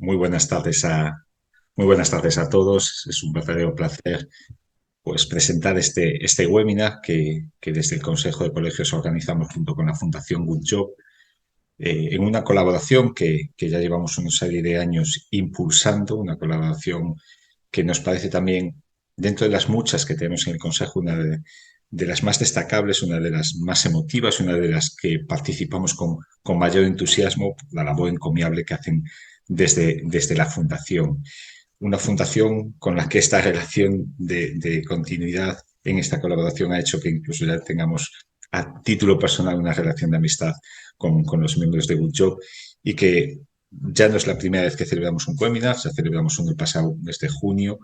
muy buenas tardes muy buenas tardes a todos. Es un verdadero placer pues presentar este webinar que desde el Consejo de Colegios organizamos junto con la Fundación Good Job en una colaboración que ya llevamos una serie de años impulsando, una colaboración que nos parece también, dentro de las muchas que tenemos en el Consejo, una de las más destacables, una de las más emotivas, una de las que participamos con mayor entusiasmo, la labor encomiable que hacen desde la Fundación. Una fundación con la que esta relación de continuidad en esta colaboración ha hecho que incluso ya tengamos a título personal una relación de amistad con los miembros de Good Job y que ya no es la primera vez que celebramos un webinar, ya celebramos uno el pasado mes de junio.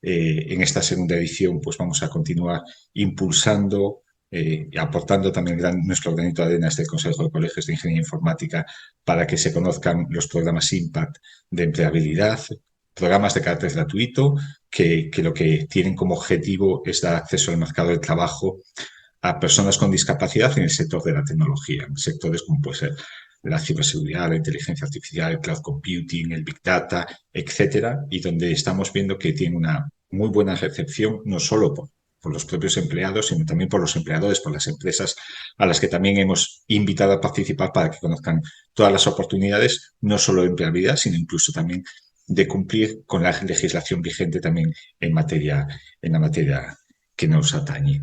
En esta segunda edición pues vamos a continuar impulsando y aportando también nuestro granito de arena desde el Consejo de Colegios de Ingeniería Informática para que se conozcan los programas Impact de empleabilidad, programas de carácter gratuito que lo que tienen como objetivo es dar acceso al mercado de trabajo a personas con discapacidad en el sector de la tecnología, en sectores como puede ser la ciberseguridad, la inteligencia artificial, el cloud computing, el big data, etcétera, y donde estamos viendo que tiene una muy buena recepción, no solo por los propios empleados, sino también por los empleadores, por las empresas a las que también hemos invitado a participar para que conozcan todas las oportunidades, no solo de empleabilidad, sino incluso también de cumplir con la legislación vigente también en la materia que nos atañe.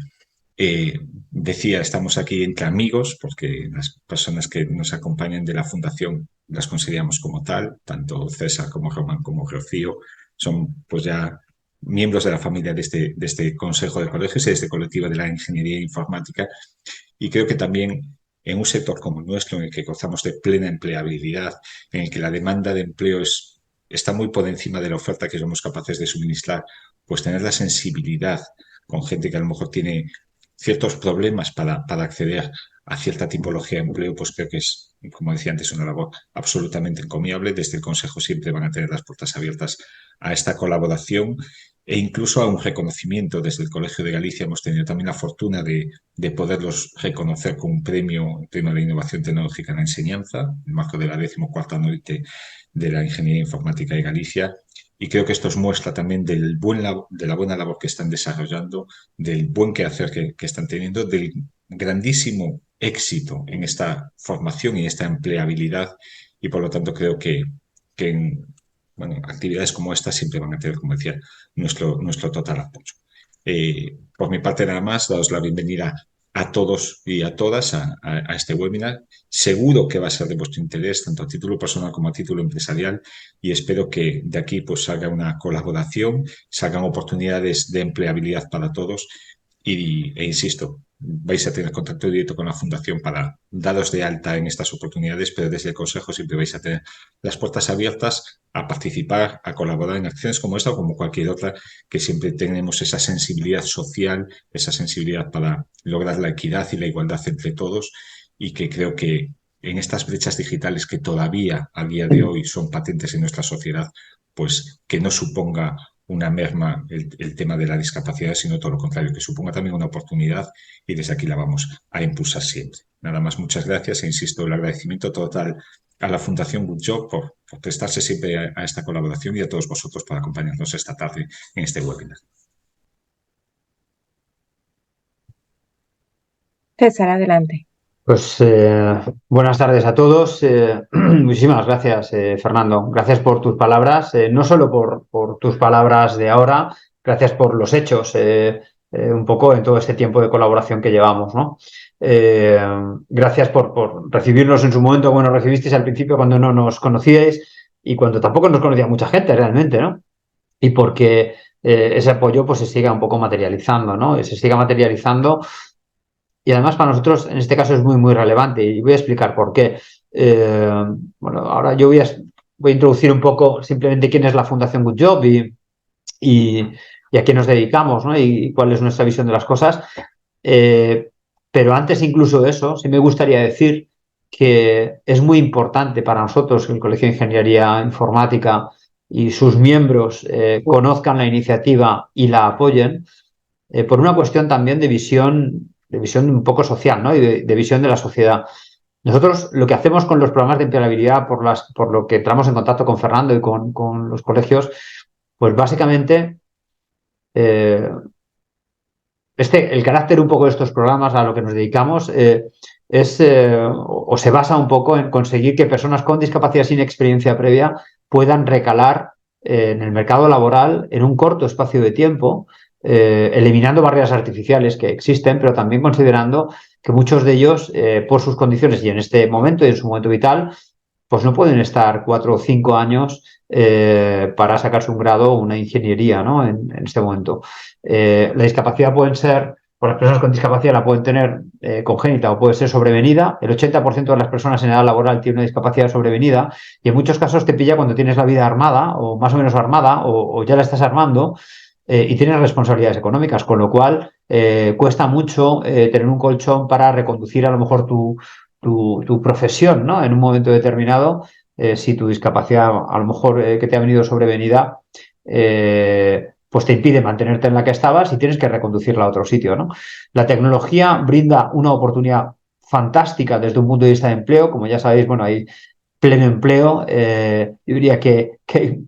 Decía, estamos aquí entre amigos porque las personas que nos acompañan de la Fundación las consideramos como tal, tanto César como Román como Rocío son pues ya miembros de la familia de este Consejo de Colegios y de este colectivo de la Ingeniería Informática, y creo que también en un sector como el nuestro, en el que gozamos de plena empleabilidad, en el que la demanda de empleo está muy por encima de la oferta que somos capaces de suministrar, pues tener la sensibilidad con gente que a lo mejor tiene ciertos problemas para acceder a cierta tipología de empleo, pues creo que es, como decía antes, una labor absolutamente encomiable. Desde el Consejo siempre van a tener las puertas abiertas a esta colaboración e incluso a un reconocimiento. Desde el Colegio de Galicia hemos tenido también la fortuna de poderlos reconocer con un premio de innovación tecnológica en la enseñanza, en el marco de la 14ª Noite de la Ingeniería Informática de Galicia. Y creo que esto es muestra también de la buena labor que están desarrollando, del buen quehacer que están teniendo, del grandísimo éxito en esta formación y esta empleabilidad. Y por lo tanto creo que en actividades como esta siempre van a tener, como decía, nuestro total apoyo. Por mi parte nada más, daos la bienvenida a todos y a todas a este webinar. Seguro que va a ser de vuestro interés, tanto a título personal como a título empresarial, y espero que de aquí pues salga una colaboración, salgan oportunidades de empleabilidad para todos e insisto, vais a tener contacto directo con la Fundación para daros de alta en estas oportunidades, pero desde el Consejo siempre vais a tener las puertas abiertas a participar, a colaborar en acciones como esta o como cualquier otra, que siempre tenemos esa sensibilidad social, esa sensibilidad para lograr la equidad y la igualdad entre todos, y que creo que en estas brechas digitales que todavía a día de hoy son patentes en nuestra sociedad, pues que no suponga una merma el tema de la discapacidad, sino todo lo contrario, que suponga también una oportunidad, y desde aquí la vamos a impulsar siempre. Nada más, muchas gracias e insisto, el agradecimiento total a la Fundación Good Job por prestarse siempre a esta colaboración y a todos vosotros por acompañarnos esta tarde en este webinar. César, adelante. Pues buenas tardes a todos. Muchísimas gracias, Fernando. Gracias por tus palabras, no solo por tus palabras de ahora, gracias por los hechos, un poco en todo este tiempo de colaboración que llevamos, ¿no? Gracias por recibirnos en su momento, cuando nos recibisteis al principio, cuando no nos conocíais y cuando tampoco nos conocía mucha gente realmente, ¿no? Y porque ese apoyo pues se siga un poco materializando, ¿no? Se siga materializando. Y además para nosotros en este caso es muy, muy relevante y voy a explicar por qué. Bueno, ahora yo voy a introducir un poco simplemente quién es la Fundación Good Job y, y a qué nos dedicamos, ¿no? Y cuál es nuestra visión de las cosas. Pero antes incluso de eso, sí me gustaría decir que es muy importante para nosotros que el Colegio de Ingeniería Informática y sus miembros conozcan la iniciativa y la apoyen, por una cuestión también de visión un poco social, ¿no? Y de visión de la sociedad. Nosotros lo que hacemos con los programas de empleabilidad, por lo que entramos en contacto con Fernando y con los colegios, pues básicamente el carácter un poco de estos programas a lo que nos dedicamos o se basa un poco en conseguir que personas con discapacidad sin experiencia previa puedan recalar en el mercado laboral en un corto espacio de tiempo, eliminando barreras artificiales que existen, pero también considerando que muchos de ellos, por sus condiciones y en este momento y en su momento vital, pues no pueden estar 4 o 5 años para sacarse un grado o una ingeniería, ¿no? En este momento. La discapacidad pueden ser, pues las personas con discapacidad la pueden tener congénita o puede ser sobrevenida. El 80% de las personas en edad laboral tiene una discapacidad sobrevenida y en muchos casos te pilla cuando tienes la vida armada o más o menos armada o ya la estás armando y tienes responsabilidades económicas, con lo cual cuesta mucho tener un colchón para reconducir a lo mejor tu profesión, ¿no? En un momento determinado, si tu discapacidad a lo mejor que te ha venido sobrevenida, pues te impide mantenerte en la que estabas y tienes que reconducirla a otro sitio, ¿no? La tecnología brinda una oportunidad fantástica desde un punto de vista de empleo. Como ya sabéis, bueno, hay pleno empleo, yo diría que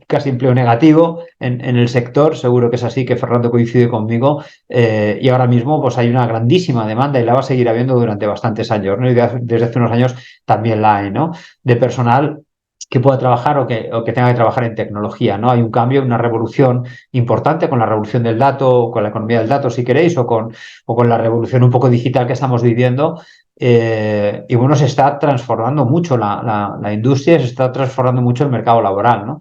casi empleo negativo en el sector, seguro que es así, que Fernando coincide conmigo, y ahora mismo pues hay una grandísima demanda y la va a seguir habiendo durante bastantes años, ¿no? Y desde hace unos años también la hay, ¿no? De personal que pueda trabajar o que tenga que trabajar en tecnología, ¿no? Hay un cambio, una revolución importante con la revolución del dato, con la economía del dato, si queréis, o con la revolución un poco digital que estamos viviendo. Y bueno, se está transformando mucho la industria, se está transformando mucho el mercado laboral, ¿no?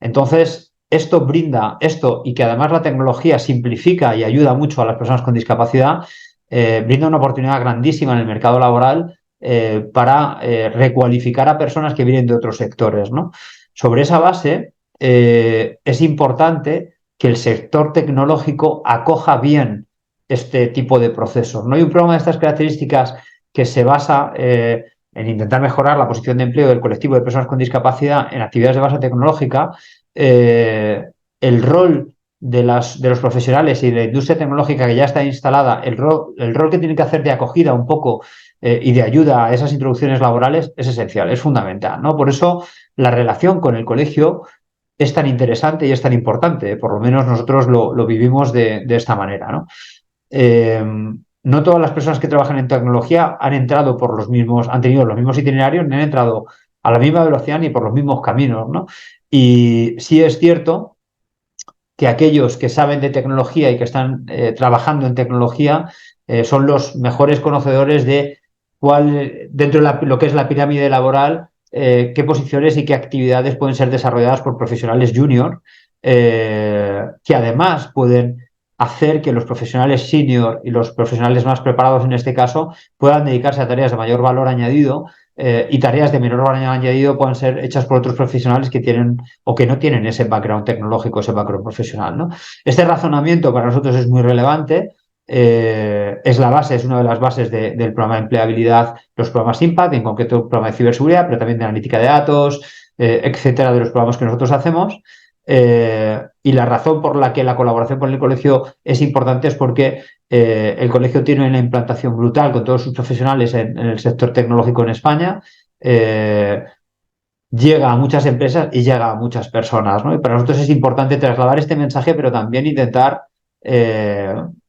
Entonces, esto brinda esto y que además la tecnología simplifica y ayuda mucho a las personas con discapacidad, brinda una oportunidad grandísima en el mercado laboral para recualificar a personas que vienen de otros sectores, ¿no? Sobre esa base, es importante que el sector tecnológico acoja bien este tipo de procesos, ¿no? Hay un programa de estas características que se basa en intentar mejorar la posición de empleo del colectivo de personas con discapacidad en actividades de base tecnológica. El rol de los profesionales y de la industria tecnológica que ya está instalada, el rol que tienen que hacer de acogida un poco y de ayuda a esas introducciones laborales es esencial, es fundamental, ¿no? Por eso la relación con el colegio es tan interesante y es tan importante, por lo menos nosotros lo vivimos de esta manera, ¿no? No todas las personas que trabajan en tecnología han entrado por los mismos, han tenido los mismos itinerarios, ni han entrado a la misma velocidad ni por los mismos caminos, ¿no? Y sí es cierto que aquellos que saben de tecnología y que están trabajando en tecnología son los mejores conocedores de cuál, dentro de lo que es la pirámide laboral, qué posiciones y qué actividades pueden ser desarrolladas por profesionales junior, que además pueden hacer que los profesionales senior y los profesionales más preparados en este caso puedan dedicarse a tareas de mayor valor añadido y tareas de menor valor añadido puedan ser hechas por otros profesionales que tienen o que no tienen ese background tecnológico, ese background profesional, ¿no? Este razonamiento para nosotros es muy relevante. Es la base, es una de las bases del programa de empleabilidad, los programas Impact, en concreto el programa de ciberseguridad, pero también de analítica de datos, etcétera, de los programas que nosotros hacemos. Y la razón por la que la colaboración con el colegio es importante es porque el colegio tiene una implantación brutal con todos sus profesionales en el sector tecnológico en España. Llega a muchas empresas y llega a muchas personas, ¿no? Y para nosotros es importante trasladar este mensaje, pero también intentar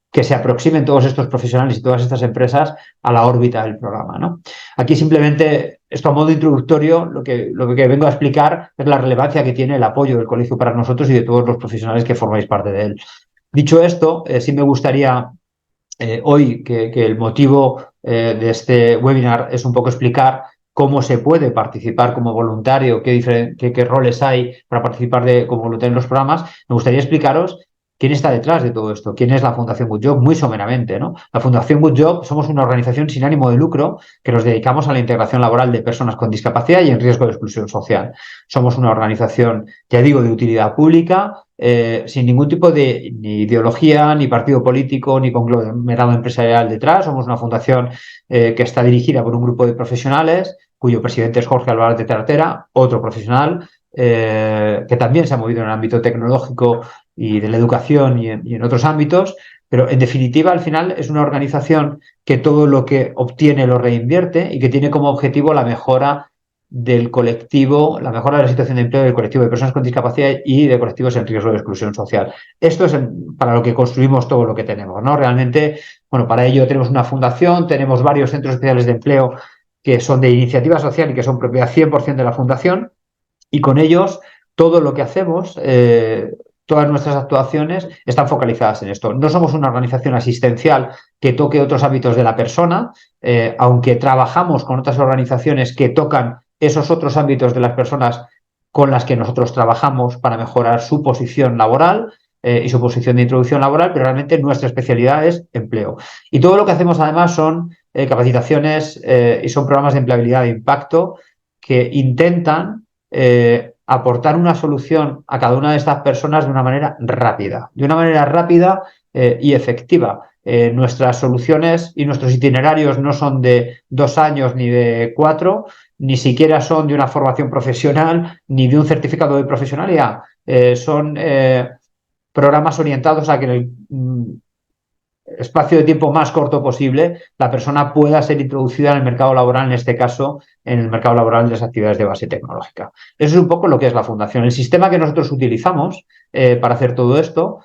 que se aproximen todos estos profesionales y todas estas empresas a la órbita del programa, ¿no? Aquí simplemente, esto a modo introductorio, lo que vengo a explicar es la relevancia que tiene el apoyo del colegio para nosotros y de todos los profesionales que formáis parte de él. Dicho esto, sí me gustaría hoy que el motivo de este webinar es un poco explicar cómo se puede participar como voluntario, qué roles hay para participar como voluntario en los programas. Me gustaría explicaros quién está detrás de todo esto, quién es la Fundación Good Job, muy someramente, ¿no? La Fundación Good Job somos una organización sin ánimo de lucro que nos dedicamos a la integración laboral de personas con discapacidad y en riesgo de exclusión social. Somos una organización, ya digo, de utilidad pública, sin ningún tipo de ni ideología, ni partido político, ni conglomerado empresarial detrás. Somos una fundación que está dirigida por un grupo de profesionales, cuyo presidente es Jorge Álvarez de Tartera, otro profesional, que también se ha movido en el ámbito tecnológico y de la educación y en otros ámbitos, pero en definitiva al final es una organización que todo lo que obtiene lo reinvierte y que tiene como objetivo la mejora del colectivo, la mejora de la situación de empleo del colectivo de personas con discapacidad y de colectivos en riesgo de exclusión social. Esto es para lo que construimos todo lo que tenemos, ¿no? Realmente, bueno, para ello tenemos una fundación, tenemos varios centros especiales de empleo que son de iniciativa social y que son propiedad 100% de la fundación, y con ellos todo lo que hacemos, todas nuestras actuaciones están focalizadas en esto. No somos una organización asistencial que toque otros ámbitos de la persona, aunque trabajamos con otras organizaciones que tocan esos otros ámbitos de las personas con las que nosotros trabajamos para mejorar su posición laboral y su posición de introducción laboral, pero realmente nuestra especialidad es empleo. Y todo lo que hacemos además son capacitaciones y son programas de empleabilidad de impacto que intentan aportar una solución a cada una de estas personas de una manera rápida y efectiva. Nuestras soluciones y nuestros itinerarios no son de 2 años ni de 4, ni siquiera son de una formación profesional ni de un certificado de profesionalidad. Son programas orientados a que en el espacio de tiempo más corto posible la persona pueda ser introducida en el mercado laboral, en este caso en el mercado laboral de las actividades de base tecnológica. Eso es un poco lo que es la fundación. El sistema que nosotros utilizamos para hacer todo esto,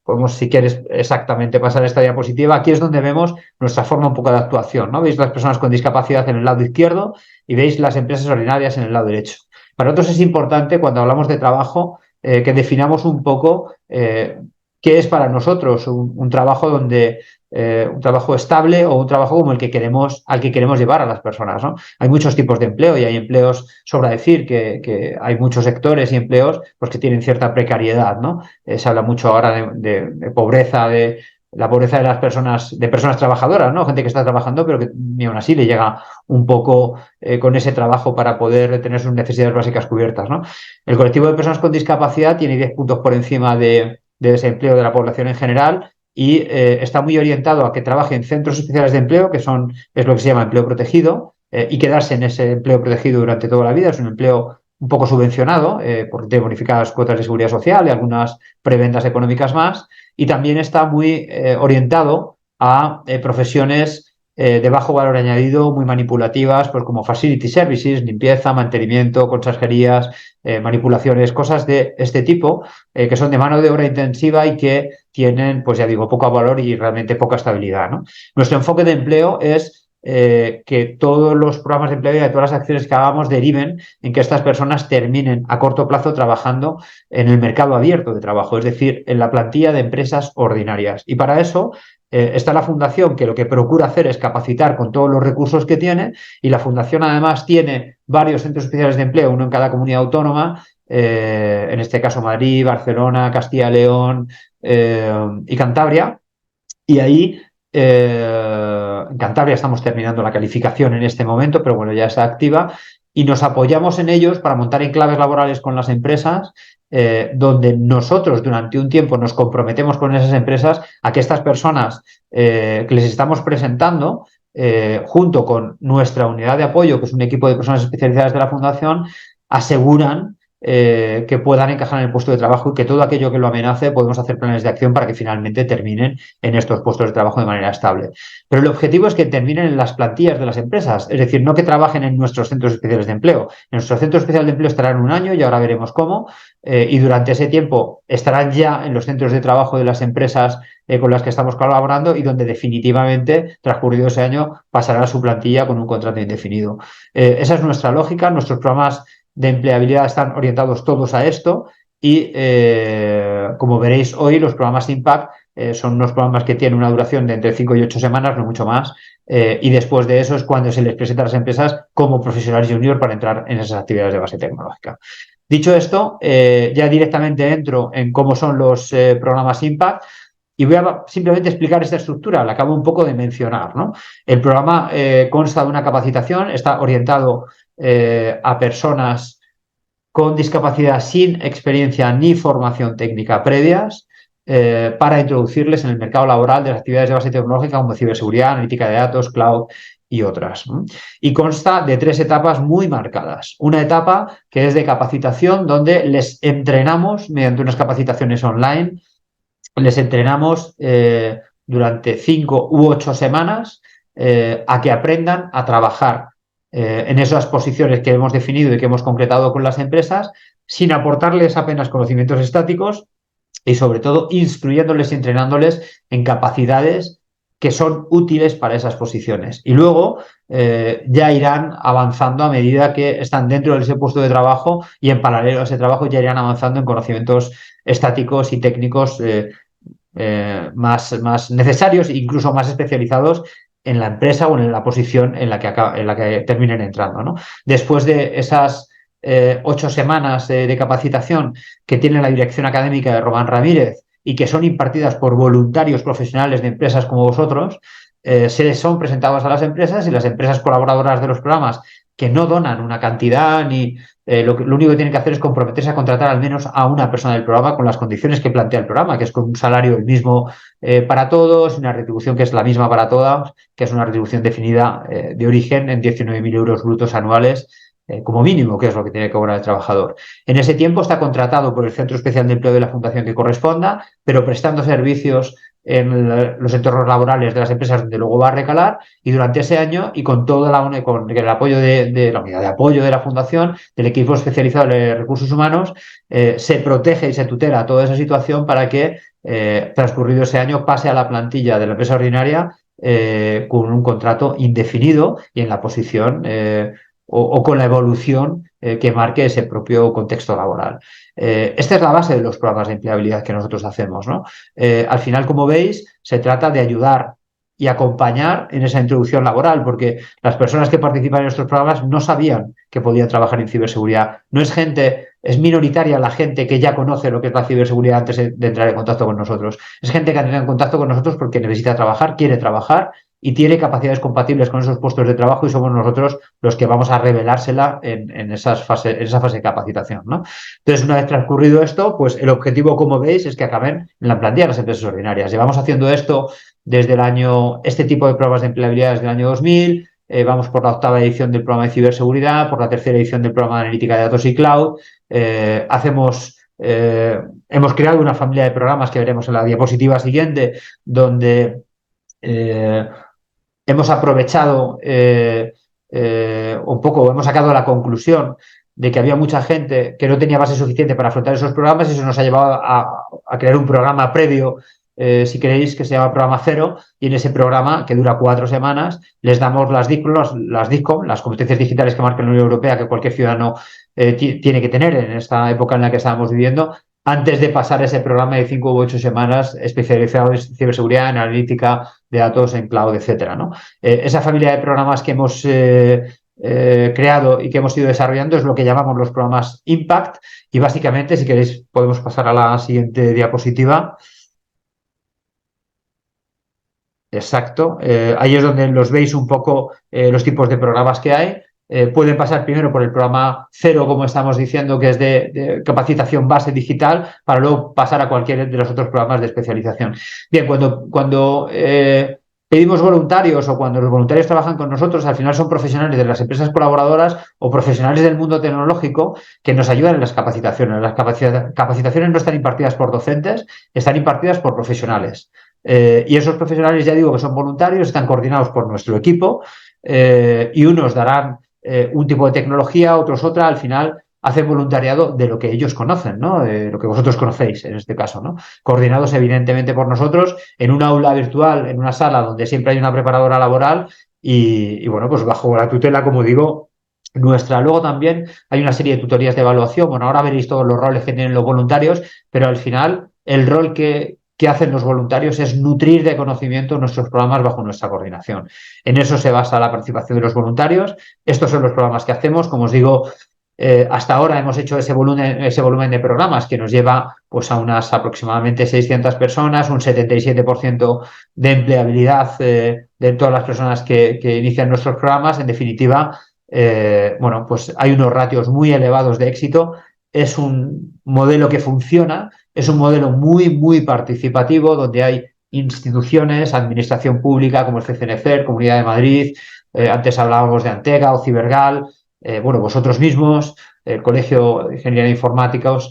podemos, si quieres, exactamente pasar a esta diapositiva. Aquí es donde vemos nuestra forma un poco de actuación, ¿no? Veis las personas con discapacidad en el lado izquierdo y veis las empresas ordinarias en el lado derecho. Para nosotros es importante, cuando hablamos de trabajo, que definamos un poco qué es para nosotros un trabajo donde un trabajo estable o un trabajo como al que queremos llevar a las personas, ¿no? Hay muchos tipos de empleo y hay empleos, sobra decir que hay muchos sectores y empleos pues, que tienen cierta precariedad, ¿no? Se habla mucho ahora de pobreza, de la pobreza de las personas, de personas trabajadoras, ¿no? Gente que está trabajando, pero que ni aún así le llega un poco con ese trabajo para poder tener sus necesidades básicas cubiertas, ¿no? El colectivo de personas con discapacidad tiene 10 puntos por encima de desempleo de la población en general y está muy orientado a que trabaje en centros especiales de empleo, que es lo que se llama empleo protegido, y quedarse en ese empleo protegido durante toda la vida. Es un empleo un poco subvencionado por bonificadas cuotas de seguridad social y algunas prebendas económicas más, y también está muy orientado a profesiones de bajo valor añadido, muy manipulativas, pues como facility services, limpieza, mantenimiento, conserjerías, manipulaciones, cosas de este tipo, que son de mano de obra intensiva y que tienen, pues ya digo, poco valor y realmente poca estabilidad, ¿no? Nuestro enfoque de empleo es que todos los programas de empleo y todas las acciones que hagamos deriven en que estas personas terminen a corto plazo trabajando en el mercado abierto de trabajo, es decir, en la plantilla de empresas ordinarias. Y para eso está la fundación, que lo que procura hacer es capacitar con todos los recursos que tiene, y la fundación además tiene varios centros especiales de empleo, uno en cada comunidad autónoma, en este caso Madrid, Barcelona, Castilla y León y Cantabria, y ahí en Cantabria estamos terminando la calificación en este momento, pero bueno, ya está activa, y nos apoyamos en ellos para montar enclaves laborales con las empresas, donde nosotros durante un tiempo nos comprometemos con esas empresas a que estas personas que les estamos presentando, junto con nuestra unidad de apoyo, que es un equipo de personas especializadas de la Fundación, aseguran que puedan encajar en el puesto de trabajo, y que todo aquello que lo amenace podemos hacer planes de acción para que finalmente terminen en estos puestos de trabajo de manera estable. Pero el objetivo es que terminen en las plantillas de las empresas, es decir, no que trabajen en nuestros centros especiales de empleo. En nuestro centro especial de empleo estarán 1 año y ahora veremos cómo, y durante ese tiempo estarán ya en los centros de trabajo de las empresas con las que estamos colaborando, y donde definitivamente, transcurrido ese año, pasará a su plantilla con un contrato indefinido. Esa es nuestra lógica. Nuestros programas de empleabilidad están orientados todos a esto, y como veréis hoy, los programas Impact son unos programas que tienen una duración de entre 5 y 8 semanas, no mucho más, y después de eso es cuando se les presenta a las empresas como profesionales junior para entrar en esas actividades de base tecnológica. Dicho esto, ya directamente entro en cómo son los programas Impact, y voy a simplemente explicar esta estructura, la acabo un poco de mencionar, ¿no? El programa consta de una capacitación, está orientado a personas con discapacidad sin experiencia ni formación técnica previas, para introducirles en el mercado laboral de las actividades de base tecnológica como ciberseguridad, analítica de datos, cloud y otras, ¿no? Y consta de 3 etapas muy marcadas. Una etapa que es de capacitación, donde les entrenamos mediante unas capacitaciones online, les entrenamos durante 5 u 8 semanas a que aprendan a trabajar en esas posiciones que hemos definido y que hemos concretado con las empresas, sin aportarles apenas conocimientos estáticos y sobre todo instruyéndoles y entrenándoles en capacidades que son útiles para esas posiciones. Y luego ya irán avanzando a medida que están dentro de ese puesto de trabajo, y en paralelo a ese trabajo ya irán avanzando en conocimientos estáticos y técnicos más necesarios e incluso más especializados en la empresa o en la posición en la que terminen entrando, ¿no? Después de esas 8 semanas de capacitación que tiene la dirección académica de Román Ramírez y que son impartidas por voluntarios profesionales de empresas como vosotros, se son presentados a las empresas, y las empresas colaboradoras de los programas, que no donan una cantidad ni lo único que tienen que hacer es comprometerse a contratar al menos a una persona del programa con las condiciones que plantea el programa, que es con un salario el mismo para todos, una retribución que es la misma para todas, que es una retribución definida de origen en 19.000 euros brutos anuales como mínimo, que es lo que tiene que cobrar el trabajador. En ese tiempo está contratado por el Centro Especial de Empleo de la Fundación que corresponda, pero prestando servicios en los entornos laborales de las empresas donde luego va a recalar, y durante ese año, y con todo con el apoyo de la unidad de apoyo de la Fundación, del equipo especializado de recursos humanos, se protege y se tutela toda esa situación para que, transcurrido ese año, pase a la plantilla de la empresa ordinaria con un contrato indefinido y en la posición o con la evolución que marque ese propio contexto laboral. Esta es la base de los programas de empleabilidad que nosotros hacemos, ¿no? Al final, como veis, se trata de ayudar y acompañar en esa introducción laboral, porque las personas que participan en estos programas no sabían que podían trabajar en ciberseguridad. No es gente, es minoritaria la gente que ya conoce lo que es la ciberseguridad antes de entrar en contacto con nosotros. Es gente que ha entrado en contacto con nosotros porque necesita trabajar, quiere trabajar y tiene capacidades compatibles con esos puestos de trabajo, y somos nosotros los que vamos a revelársela en esa fase de capacitación, ¿no? Entonces, una vez transcurrido esto, pues el objetivo, como veis, es que acaben en la plantilla de las empresas ordinarias. Llevamos haciendo esto desde este tipo de pruebas de empleabilidad desde el año 2000, vamos por la 8ª edición del programa de ciberseguridad, por la 3ª edición del programa de analítica de datos y cloud. Hemos creado una familia de programas que veremos en la diapositiva siguiente, donde hemos aprovechado un poco, hemos sacado la conclusión de que había mucha gente que no tenía base suficiente para afrontar esos programas, y eso nos ha llevado a crear un programa previo, si queréis, que se llama Programa Cero, y en ese programa, que dura 4 semanas, les damos las DICOM, las competencias digitales que marca la Unión Europea, que cualquier ciudadano tiene que tener en esta época en la que estábamos viviendo, antes de pasar ese programa de 5 u 8 semanas especializado en ciberseguridad, en analítica de datos, en cloud, etcétera, ¿no? Esa familia de programas que hemos creado y que hemos ido desarrollando es lo que llamamos los programas Impact, y básicamente, si queréis, podemos pasar a la siguiente diapositiva. Exacto. Ahí es donde los veis un poco los tipos de programas que hay. Pueden pasar primero por el programa Cero, como estamos diciendo, que es de capacitación base digital, para luego pasar a cualquier de los otros programas de especialización. Bien, cuando pedimos voluntarios, o cuando los voluntarios trabajan con nosotros, al final son profesionales de las empresas colaboradoras o profesionales del mundo tecnológico que nos ayudan en las capacitaciones. Las capacitaciones no están impartidas por docentes, están impartidas por profesionales. Y esos profesionales, ya digo, que son voluntarios, están coordinados por nuestro equipo, y unos darán un tipo de tecnología, otros otra. Al final hacen voluntariado de lo que ellos conocen, ¿no? De lo que vosotros conocéis en este caso, ¿no? Coordinados evidentemente por nosotros, en una aula virtual, en una sala donde siempre hay una preparadora laboral, y bueno, pues bajo la tutela, como digo, nuestra. Luego también hay una serie de tutorías de evaluación. Bueno, ahora veréis todos los roles que tienen los voluntarios, pero al final el rol que hacen los voluntarios es nutrir de conocimiento nuestros programas bajo nuestra coordinación. En eso se basa la participación de los voluntarios. Estos son los programas que hacemos. Como os digo, hasta ahora hemos hecho ese volumen de programas que nos lleva pues, a unas aproximadamente 600 personas, un 77% de empleabilidad de todas las personas que inician nuestros programas. En definitiva, bueno, pues hay unos ratios muy elevados de éxito. Es un modelo que funciona, es un modelo muy, muy participativo, donde hay instituciones, administración pública como el CCNFER, Comunidad de Madrid, antes hablábamos de Antega o Cibergal, bueno, vosotros mismos, el Colegio de Ingeniería Informáticos,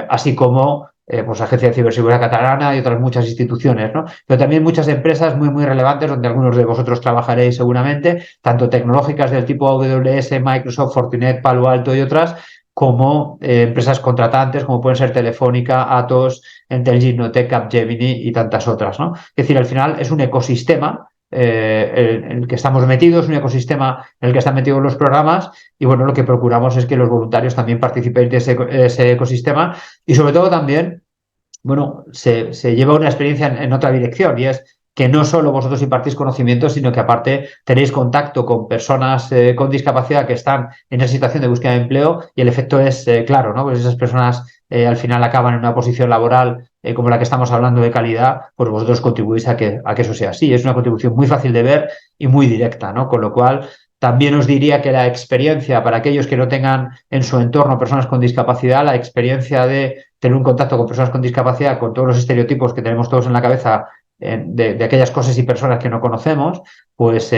así como pues Agencia de Ciberseguridad Catalana y otras muchas instituciones, ¿no? Pero también muchas empresas muy, muy relevantes, donde algunos de vosotros trabajaréis seguramente, tanto tecnológicas del tipo AWS, Microsoft, Fortinet, Palo Alto y otras, como empresas contratantes, como pueden ser Telefónica, Atos, Entel, Notec, Capgemini y tantas otras, ¿no? Es decir, al final es un ecosistema en el que estamos metidos, un ecosistema en el que están metidos los programas y bueno, lo que procuramos es que los voluntarios también participen de ese ecosistema y sobre todo también, bueno, se lleva una experiencia en otra dirección y es que no solo vosotros impartís conocimientos, sino que aparte tenéis contacto con personas con discapacidad que están en esa situación de búsqueda de empleo y el efecto es claro, ¿no? Pues esas personas al final acaban en una posición laboral como la que estamos hablando de calidad, pues vosotros contribuís a que eso sea así. Es una contribución muy fácil de ver y muy directa, ¿no? Con lo cual, también os diría que la experiencia para aquellos que no tengan en su entorno personas con discapacidad, la experiencia de tener un contacto con personas con discapacidad, con todos los estereotipos que tenemos todos en la cabeza de aquellas cosas y personas que no conocemos, pues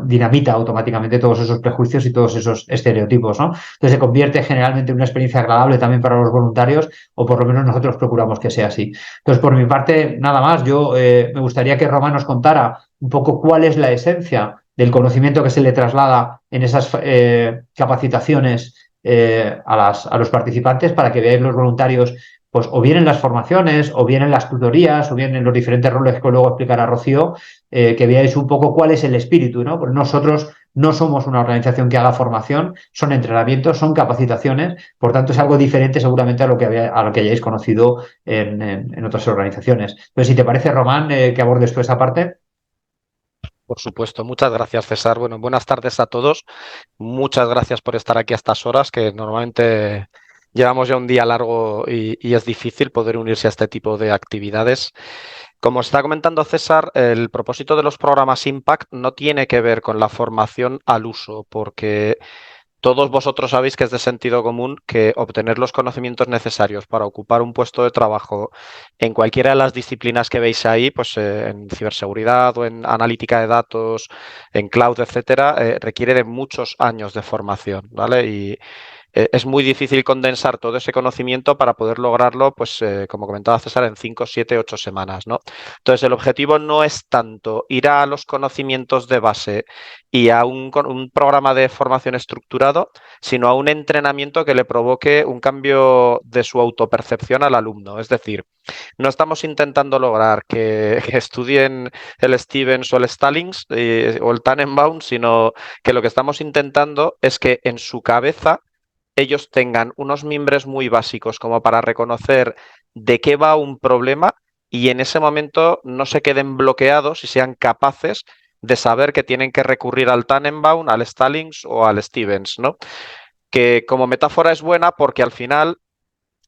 dinamita automáticamente todos esos prejuicios y todos esos estereotipos, ¿no? Entonces se convierte generalmente en una experiencia agradable también para los voluntarios, o por lo menos nosotros procuramos que sea así. Entonces, por mi parte, nada más. Yo me gustaría que Román nos contara un poco cuál es la esencia del conocimiento que se le traslada en esas capacitaciones a los participantes para que veáis los voluntarios, pues o bien en las formaciones, o bien en las tutorías, o bien en los diferentes roles que luego explicará Rocío, que veáis un poco cuál es el espíritu, ¿no? Porque nosotros no somos una organización que haga formación, son entrenamientos, son capacitaciones, por tanto es algo diferente seguramente a lo que hayáis conocido en otras organizaciones. Entonces, si te parece, Román, que abordes tú esa parte. Por supuesto, muchas gracias, César. Bueno, buenas tardes a todos. Muchas gracias por estar aquí a estas horas, que normalmente llevamos ya un día largo y es difícil poder unirse a este tipo de actividades. Como está comentando César, el propósito de los programas Impact no tiene que ver con la formación al uso, porque todos vosotros sabéis que es de sentido común que obtener los conocimientos necesarios para ocupar un puesto de trabajo en cualquiera de las disciplinas que veis ahí, pues en ciberseguridad o en analítica de datos, en cloud, etcétera, requiere de muchos años de formación, ¿vale? Y es muy difícil condensar todo ese conocimiento para poder lograrlo, pues como comentaba César, en 5, 7, 8 semanas, ¿no? Entonces, el objetivo no es tanto ir a los conocimientos de base y a un programa de formación estructurado, sino a un entrenamiento que le provoque un cambio de su autopercepción al alumno. Es decir, no estamos intentando lograr que estudien el Stevens o el Stallings o el Tannenbaum, sino que lo que estamos intentando es que en su cabeza ellos tengan unos mimbres muy básicos como para reconocer de qué va un problema y en ese momento no se queden bloqueados y sean capaces de saber que tienen que recurrir al Tannenbaum, al Stallings o al Stevens, ¿no? Que como metáfora es buena porque al final,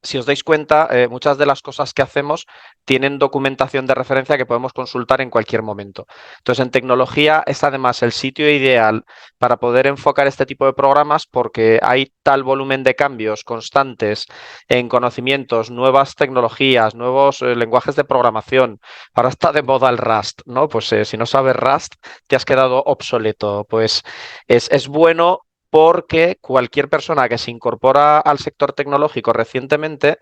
si os dais cuenta, muchas de las cosas que hacemos tienen documentación de referencia que podemos consultar en cualquier momento. Entonces, en tecnología es además el sitio ideal para poder enfocar este tipo de programas porque hay tal volumen de cambios constantes en conocimientos, nuevas tecnologías, nuevos lenguajes de programación. Ahora está de moda el Rust, ¿no? Pues si no sabes Rust, te has quedado obsoleto. Pues es bueno porque cualquier persona que se incorpora al sector tecnológico recientemente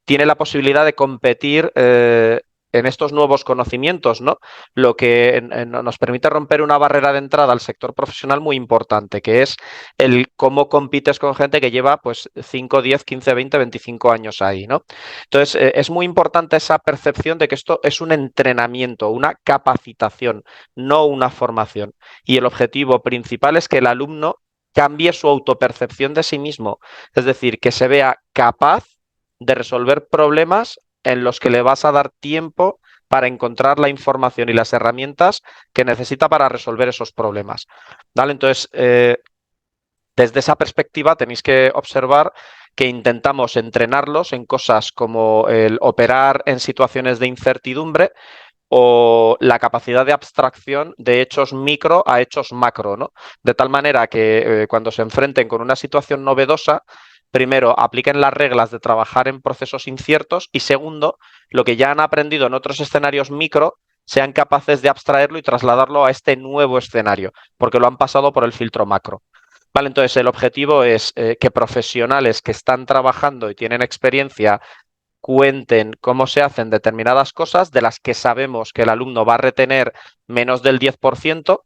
tiene la posibilidad de competir en estos nuevos conocimientos, ¿no? Lo que nos permite romper una barrera de entrada al sector profesional muy importante, que es el cómo compites con gente que lleva pues 5, 10, 15, 20, 25 años ahí, ¿no? Entonces, es muy importante esa percepción de que esto es un entrenamiento, una capacitación, no una formación. Y el objetivo principal es que el alumno cambie su autopercepción de sí mismo, es decir, que se vea capaz de resolver problemas en los que le vas a dar tiempo para encontrar la información y las herramientas que necesita para resolver esos problemas. ¿Vale? Entonces, desde esa perspectiva tenéis que observar que intentamos entrenarlos en cosas como el operar en situaciones de incertidumbre o la capacidad de abstracción de hechos micro a hechos macro, ¿no? De tal manera que cuando se enfrenten con una situación novedosa, primero, apliquen las reglas de trabajar en procesos inciertos y segundo, lo que ya han aprendido en otros escenarios micro, sean capaces de abstraerlo y trasladarlo a este nuevo escenario, porque lo han pasado por el filtro macro. Vale, entonces el objetivo es que profesionales que están trabajando y tienen experiencia cuenten cómo se hacen determinadas cosas de las que sabemos que el alumno va a retener menos del 10%,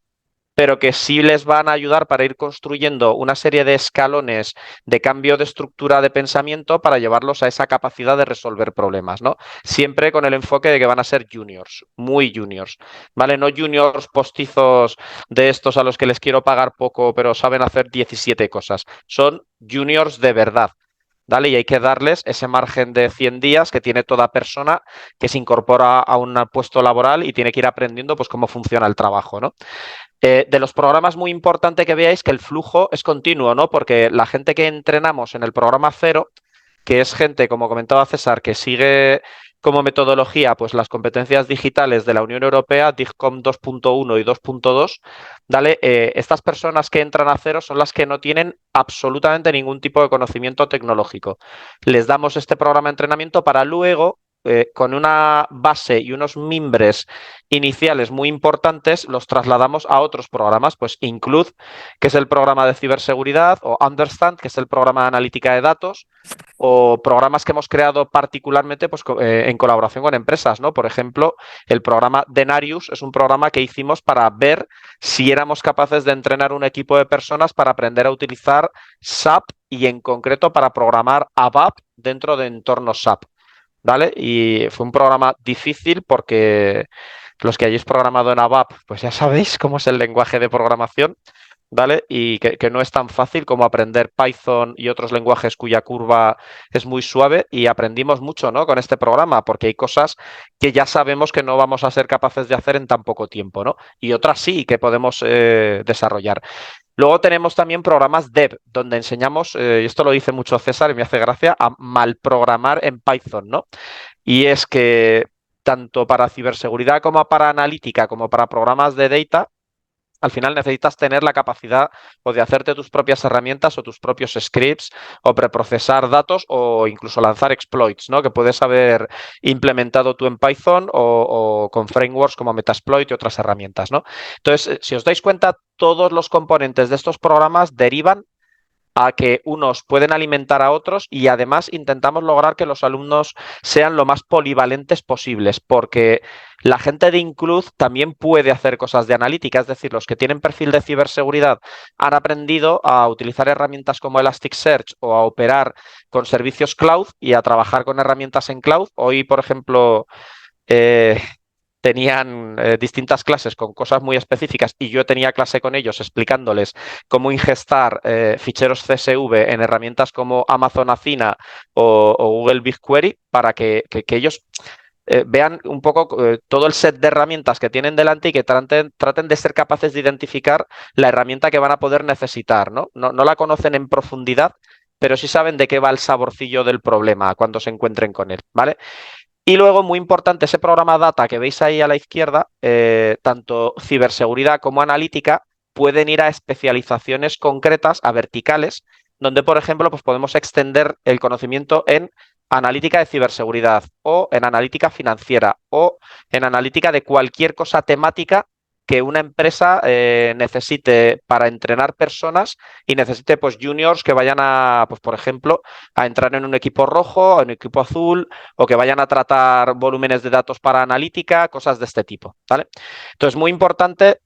pero que sí les van a ayudar para ir construyendo una serie de escalones de cambio de estructura de pensamiento para llevarlos a esa capacidad de resolver problemas, ¿no? Siempre con el enfoque de que van a ser juniors, muy juniors, ¿vale? No juniors postizos de estos a los que les quiero pagar poco, pero saben hacer 17 cosas. Son juniors de verdad. ¿Vale? Y hay que darles ese margen de 100 días que tiene toda persona que se incorpora a un puesto laboral y tiene que ir aprendiendo pues, cómo funciona el trabajo, ¿no? De los programas muy importante que veáis que el flujo es continuo, ¿no? Porque la gente que entrenamos en el programa cero, que es gente, como comentaba César, que sigue como metodología pues las competencias digitales de la Unión Europea, DIGCOM 2.1 y 2.2, ¿vale? Estas personas que entran a cero son las que no tienen absolutamente ningún tipo de conocimiento tecnológico. Les damos este programa de entrenamiento para luego con una base y unos mimbres iniciales muy importantes, los trasladamos a otros programas, pues Include, que es el programa de ciberseguridad, o Understand, que es el programa de analítica de datos, o programas que hemos creado particularmente pues, en colaboración con empresas, ¿no? Por ejemplo, el programa Denarius es un programa que hicimos para ver si éramos capaces de entrenar un equipo de personas para aprender a utilizar SAP y en concreto para programar ABAP dentro de entornos SAP. ¿Vale? Y fue un programa difícil porque los que hayáis programado en ABAP, pues ya sabéis cómo es el lenguaje de programación, ¿vale? Y que no es tan fácil como aprender Python y otros lenguajes cuya curva es muy suave y aprendimos mucho, ¿no? Con este programa, porque hay cosas que ya sabemos que no vamos a ser capaces de hacer en tan poco tiempo, ¿no? Y otras sí que podemos desarrollar. Luego tenemos también programas dev, donde enseñamos, y esto lo dice mucho César y me hace gracia, a malprogramar en Python, ¿no? Y es que tanto para ciberseguridad como para analítica, como para programas de data, al final necesitas tener la capacidad o de hacerte tus propias herramientas o tus propios scripts o preprocesar datos o incluso lanzar exploits, ¿no? Que puedes haber implementado tú en Python o con frameworks como Metasploit y otras herramientas, ¿no? Entonces, si os dais cuenta, todos los componentes de estos programas derivan a que unos pueden alimentar a otros y además intentamos lograr que los alumnos sean lo más polivalentes posibles, porque la gente de Include también puede hacer cosas de analítica, es decir, los que tienen perfil de ciberseguridad han aprendido a utilizar herramientas como Elasticsearch o a operar con servicios cloud y a trabajar con herramientas en cloud. Hoy, por ejemplo, tenían distintas clases con cosas muy específicas y yo tenía clase con ellos explicándoles cómo ingestar ficheros CSV en herramientas como Amazon Athena o Google BigQuery para que ellos vean un poco todo el set de herramientas que tienen delante y que traten de ser capaces de identificar la herramienta que van a poder necesitar, ¿no? No la conocen en profundidad, pero sí saben de qué va el saborcillo del problema cuando se encuentren con él, ¿vale? Y luego, muy importante, ese programa Data que veis ahí a la izquierda, tanto ciberseguridad como analítica, pueden ir a especializaciones concretas, a verticales, donde, por ejemplo, pues podemos extender el conocimiento en analítica de ciberseguridad o en analítica financiera o en analítica de cualquier cosa temática que una empresa necesite para entrenar personas y necesite pues juniors que vayan a, pues por ejemplo, a entrar en un equipo rojo, en un equipo azul o que vayan a tratar volúmenes de datos para analítica, cosas de este tipo, ¿vale? Entonces, muy importante,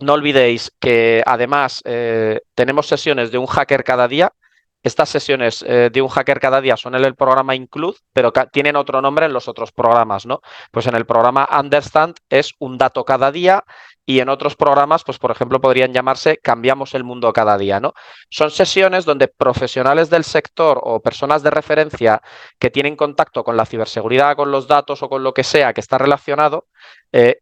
no olvidéis que además tenemos sesiones de un hacker cada día. Estas sesiones de un hacker cada día son en el programa Include, pero tienen otro nombre en los otros programas, ¿no? Pues en el programa Understand es un dato cada día y en otros programas, pues por ejemplo, podrían llamarse Cambiamos el mundo cada día, ¿no? Son sesiones donde profesionales del sector o personas de referencia que tienen contacto con la ciberseguridad, con los datos o con lo que sea que está relacionado,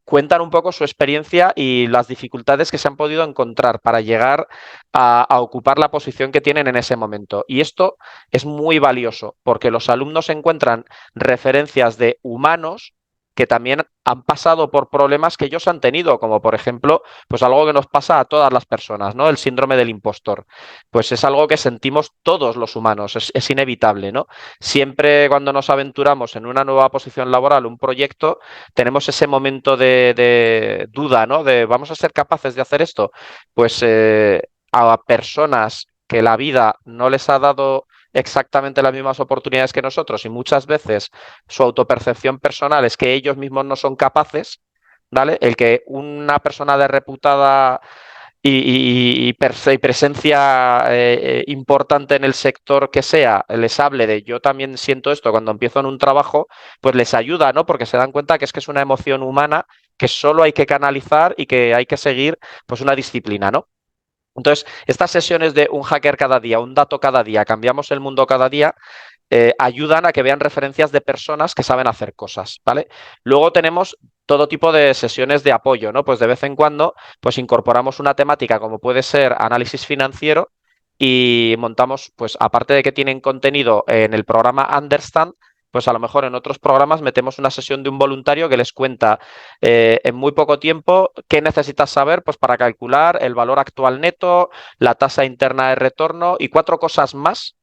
cuentan un poco su experiencia y las dificultades que se han podido encontrar para llegar a ocupar la posición que tienen en ese momento. Y esto es muy valioso porque los alumnos encuentran referencias de humanos que también han pasado por problemas que ellos han tenido, como por ejemplo, pues algo que nos pasa a todas las personas, ¿no? El síndrome del impostor. Pues es algo que sentimos todos los humanos, es inevitable, ¿no? Siempre cuando nos aventuramos en una nueva posición laboral, un proyecto, tenemos ese momento de duda, ¿no? De ¿vamos a ser capaces de hacer esto? Pues a personas que la vida no les ha dado exactamente las mismas oportunidades que nosotros y muchas veces su autopercepción personal es que ellos mismos no son capaces, ¿vale? El que una persona de reputada y presencia importante en el sector que sea, les hable de yo también siento esto cuando empiezo en un trabajo, pues les ayuda, ¿no? Porque se dan cuenta que es una emoción humana que solo hay que canalizar y que hay que seguir pues una disciplina, ¿no? Entonces, estas sesiones de un hacker cada día, un dato cada día, cambiamos el mundo cada día, ayudan a que vean referencias de personas que saben hacer cosas, ¿vale? Luego tenemos todo tipo de sesiones de apoyo, ¿no? Pues de vez en cuando, pues incorporamos una temática como puede ser análisis financiero y montamos, pues aparte de que tienen contenido en el programa Understand, pues a lo mejor en otros programas metemos una sesión de un voluntario que les cuenta en muy poco tiempo qué necesitas saber pues para calcular el valor actual neto, la tasa interna de retorno y 4 cosas más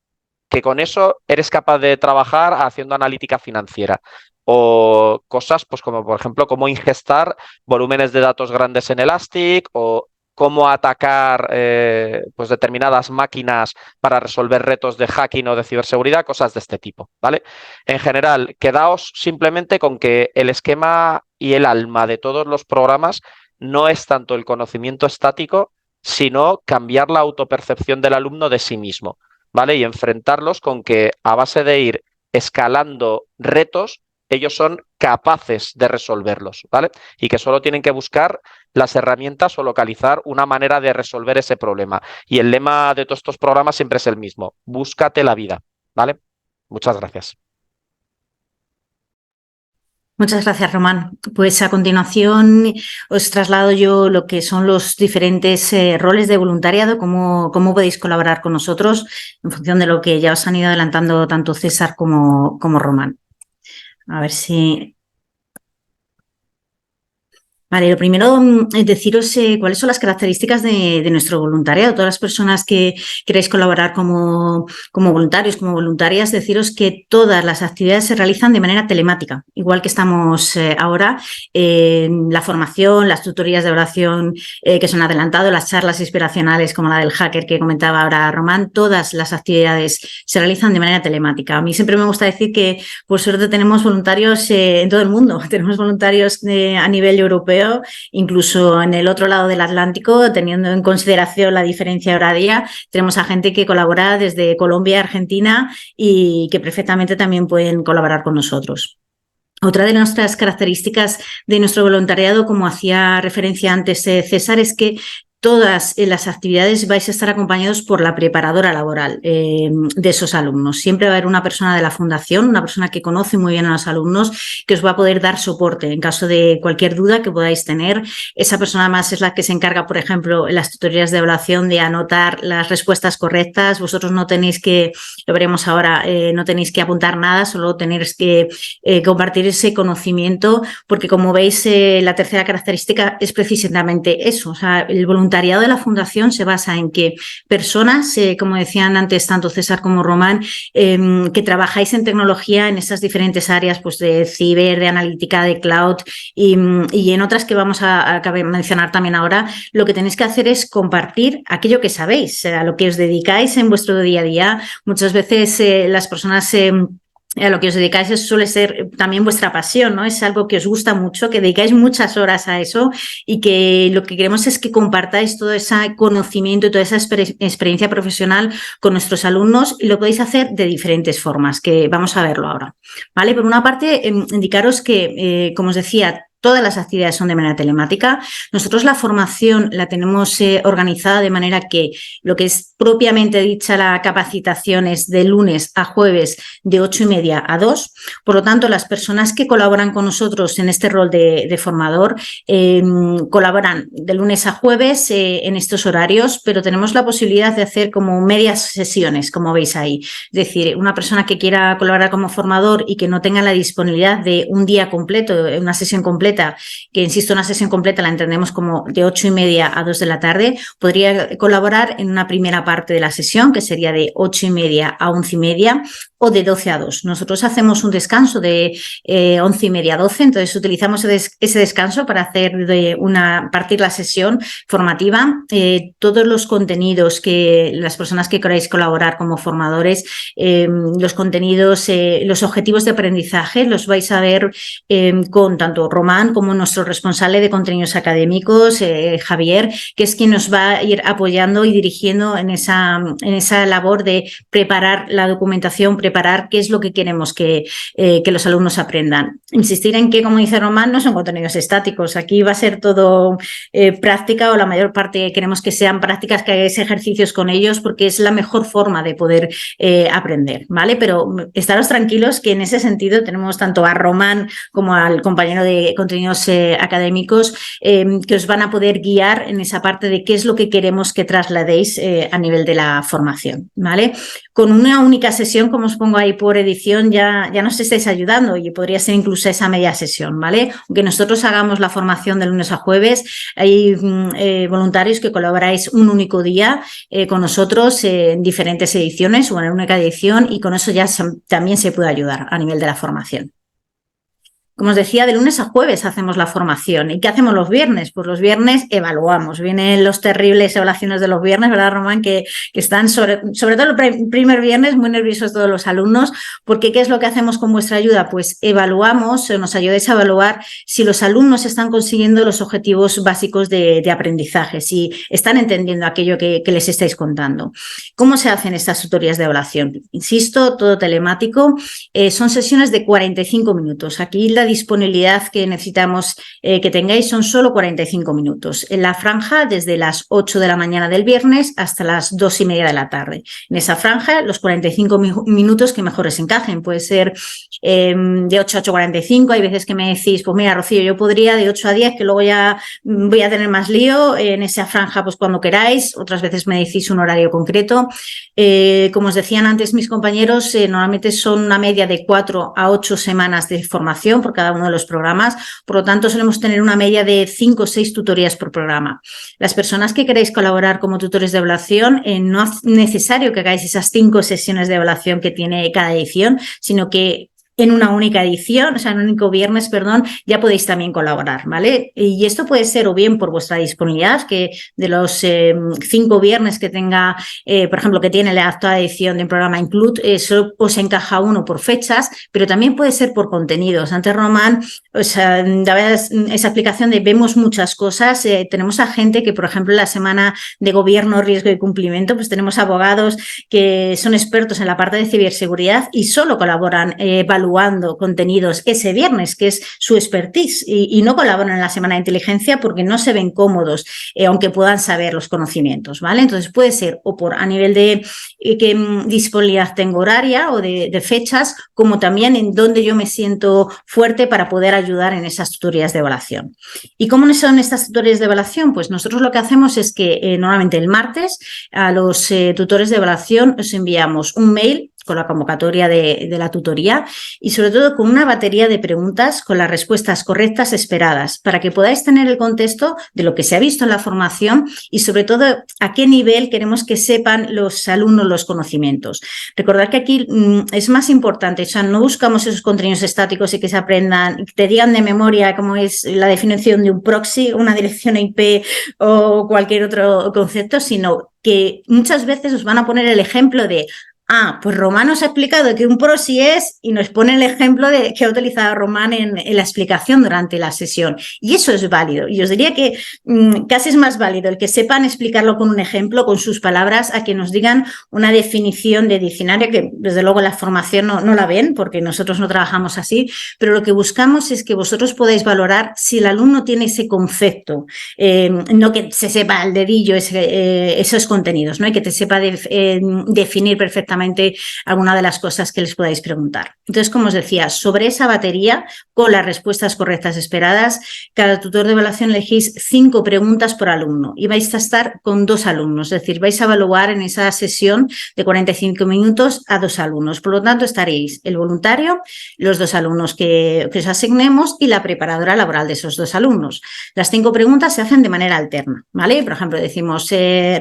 que con eso eres capaz de trabajar haciendo analítica financiera. O cosas pues como por ejemplo cómo ingestar volúmenes de datos grandes en Elastic o cómo atacar pues determinadas máquinas para resolver retos de hacking o de ciberseguridad, cosas de este tipo, ¿vale? En general, quedaos simplemente con que el esquema y el alma de todos los programas no es tanto el conocimiento estático, sino cambiar la autopercepción del alumno de sí mismo, ¿vale? Y enfrentarlos con que a base de ir escalando retos, ellos son capaces de resolverlos, ¿vale? Y que solo tienen que buscar las herramientas o localizar una manera de resolver ese problema. Y el lema de todos estos programas siempre es el mismo: búscate la vida, ¿vale? Muchas gracias. Muchas gracias, Román. Pues a continuación os traslado yo lo que son los diferentes roles de voluntariado, cómo podéis colaborar con nosotros en función de lo que ya os han ido adelantando tanto César como Román. A ver si... Vale, lo primero es deciros cuáles son las características de nuestro voluntariado. Todas las personas que queráis colaborar como voluntarios, como voluntarias, deciros que todas las actividades se realizan de manera telemática, igual que estamos ahora. La formación, las tutorías de oración que se han adelantado, las charlas inspiracionales como la del hacker que comentaba ahora Román, todas las actividades se realizan de manera telemática. A mí siempre me gusta decir que por suerte tenemos voluntarios en todo el mundo. Tenemos voluntarios a nivel europeo, incluso en el otro lado del Atlántico, teniendo en consideración la diferencia horaria, tenemos a gente que colabora desde Colombia, Argentina y que perfectamente también pueden colaborar con nosotros. Otra de nuestras características de nuestro voluntariado, como hacía referencia antes César, es que todas las actividades vais a estar acompañados por la preparadora laboral de esos alumnos. Siempre va a haber una persona de la fundación, una persona que conoce muy bien a los alumnos, que os va a poder dar soporte en caso de cualquier duda que podáis tener. Esa persona además es la que se encarga, por ejemplo, en las tutorías de evaluación de anotar las respuestas correctas. Vosotros no tenéis que, lo veremos ahora, no tenéis que apuntar nada, solo tenéis que compartir ese conocimiento, porque como veis, la tercera característica es precisamente eso. O sea, el voluntariado de la Fundación se basa en que personas, como decían antes tanto César como Román, que trabajáis en tecnología en esas diferentes áreas, pues de ciber, de analítica, de cloud y en otras que vamos a mencionar también ahora, lo que tenéis que hacer es compartir aquello que sabéis, a lo que os dedicáis en vuestro día a día. Muchas veces las personas... a lo que os dedicáis suele ser también vuestra pasión, ¿no? Es algo que os gusta mucho, que dedicáis muchas horas a eso y que lo que queremos es que compartáis todo ese conocimiento y toda esa experiencia profesional con nuestros alumnos y lo podéis hacer de diferentes formas, que vamos a verlo ahora, ¿vale? Por una parte, indicaros que, como os decía, todas las actividades son de manera telemática. Nosotros la formación la tenemos organizada de manera que lo que es propiamente dicha la capacitación es de lunes a jueves de 8:30 a 2. Por lo tanto, las personas que colaboran con nosotros en este rol de formador colaboran de lunes a jueves en estos horarios, pero tenemos la posibilidad de hacer como medias sesiones, como veis ahí. Es decir, una persona que quiera colaborar como formador y que no tenga la disponibilidad de un día completo, una sesión completa, que insisto, una sesión completa la entendemos como de 8:30 a 2 de la tarde, podría colaborar en una primera parte de la sesión, que sería de 8:30 a 11:30 o de 12 a 2. Nosotros hacemos un descanso de 11:30 a 12, entonces utilizamos ese descanso para hacer partir la sesión formativa. Todos los contenidos que las personas que queráis colaborar como formadores, los contenidos, los objetivos de aprendizaje los vais a ver con tanto Román como nuestro responsable de contenidos académicos, Javier, que es quien nos va a ir apoyando y dirigiendo en esa labor de preparar la documentación, preparar qué es lo que queremos que los alumnos aprendan. Insistir en que, como dice Román, no son contenidos estáticos. Aquí va a ser todo práctica, o la mayor parte queremos que sean prácticas, que hagáis ejercicios con ellos, porque es la mejor forma de poder aprender, ¿vale? Pero estaros tranquilos que en ese sentido tenemos tanto a Román como al compañero de contenidos académicos que os van a poder guiar en esa parte de qué es lo que queremos que trasladéis a nivel de la formación, ¿vale? Con una única sesión, como os pongo ahí por edición, ya nos estáis ayudando, y podría ser incluso esa media sesión, ¿vale? Aunque nosotros hagamos la formación de lunes a jueves, hay voluntarios que colaboráis un único día con nosotros en diferentes ediciones o en una única edición, y con eso ya también se puede ayudar a nivel de la formación. Como os decía, de lunes a jueves hacemos la formación. ¿Y qué hacemos los viernes? Pues los viernes evaluamos. Vienen los terribles evaluaciones de los viernes, ¿verdad, Román? Que están sobre todo el primer viernes muy nerviosos todos los alumnos, porque ¿qué es lo que hacemos con vuestra ayuda? Pues evaluamos, nos ayudáis a evaluar si los alumnos están consiguiendo los objetivos básicos de aprendizaje, si están entendiendo aquello que les estáis contando. ¿Cómo se hacen estas tutorías de evaluación? Insisto, todo telemático. Son sesiones de 45 minutos. Aquí la disponibilidad que necesitamos que tengáis son solo 45 minutos. En la franja, desde las 8 de la mañana del viernes hasta las 2:30 de la tarde. En esa franja, los 45 minutos que mejor os encajen. Puede ser de 8 a 8:45. Hay veces que me decís, pues mira, Rocío, yo podría de 8 a 10, que luego ya voy a tener más lío. En esa franja, pues cuando queráis. Otras veces me decís un horario concreto. Como os decían antes mis compañeros, normalmente son una media de 4 a 8 semanas de formación por cada uno de los programas. Por lo tanto, solemos tener una media de 5 o 6 tutorías por programa. Las personas que queréis colaborar como tutores de evaluación, no es necesario que hagáis esas 5 sesiones de evaluación que tiene cada edición, sino que en una única edición, o sea, en un único viernes, perdón, ya podéis también colaborar, ¿vale? Y esto puede ser o bien por vuestra disponibilidad, que de los 5 viernes que tenga, por ejemplo, que tiene la actual edición del programa Include, solo os encaja uno por fechas, pero también puede ser por contenidos. Antes Román, o sea, daba esa explicación de vemos muchas cosas. Tenemos a gente que, por ejemplo, en la semana de gobierno, riesgo y cumplimiento, pues tenemos abogados que son expertos en la parte de ciberseguridad y solo colaboran evaluando contenidos ese viernes, que es su expertise, y no colaboran en la semana de inteligencia porque no se ven cómodos, aunque puedan saber los conocimientos, ¿vale? Entonces puede ser o por a nivel de qué disponibilidad tengo horaria o de fechas, como también en donde yo me siento fuerte para poder ayudar en esas tutorías de evaluación. ¿Y cómo son estas tutorías de evaluación? Pues nosotros lo que hacemos es que normalmente el martes a los tutores de evaluación os enviamos un mail con la convocatoria de la tutoría y sobre todo con una batería de preguntas con las respuestas correctas esperadas para que podáis tener el contexto de lo que se ha visto en la formación y sobre todo a qué nivel queremos que sepan los alumnos los conocimientos. Recordad que aquí es más importante, o sea, no buscamos esos contenidos estáticos y que se aprendan, que te digan de memoria cómo es la definición de un proxy, una dirección IP o cualquier otro concepto, sino que muchas veces os van a poner el ejemplo de pues Román nos ha explicado que un proxy es, y nos pone el ejemplo de que ha utilizado Román en la explicación durante la sesión. Y eso es válido. Y os diría que casi es más válido el que sepan explicarlo con un ejemplo, con sus palabras, a que nos digan una definición de diccionario, que desde luego la formación no la ven, porque nosotros no trabajamos así, pero lo que buscamos es que vosotros podáis valorar si el alumno tiene ese concepto, no que se sepa al dedillo esos contenidos, ¿no? Y que te sepa definir perfectamente alguna de las cosas que les podáis preguntar. Entonces, como os decía, sobre esa batería, con las respuestas correctas esperadas, cada tutor de evaluación elegís 5 preguntas por alumno y vais a estar con 2 alumnos, es decir, vais a evaluar en esa sesión de 45 minutos a 2 alumnos. Por lo tanto, estaréis el voluntario, los 2 alumnos que os asignemos y la preparadora laboral de esos 2 alumnos. Las 5 preguntas se hacen de manera alterna, ¿vale? Por ejemplo, decimos,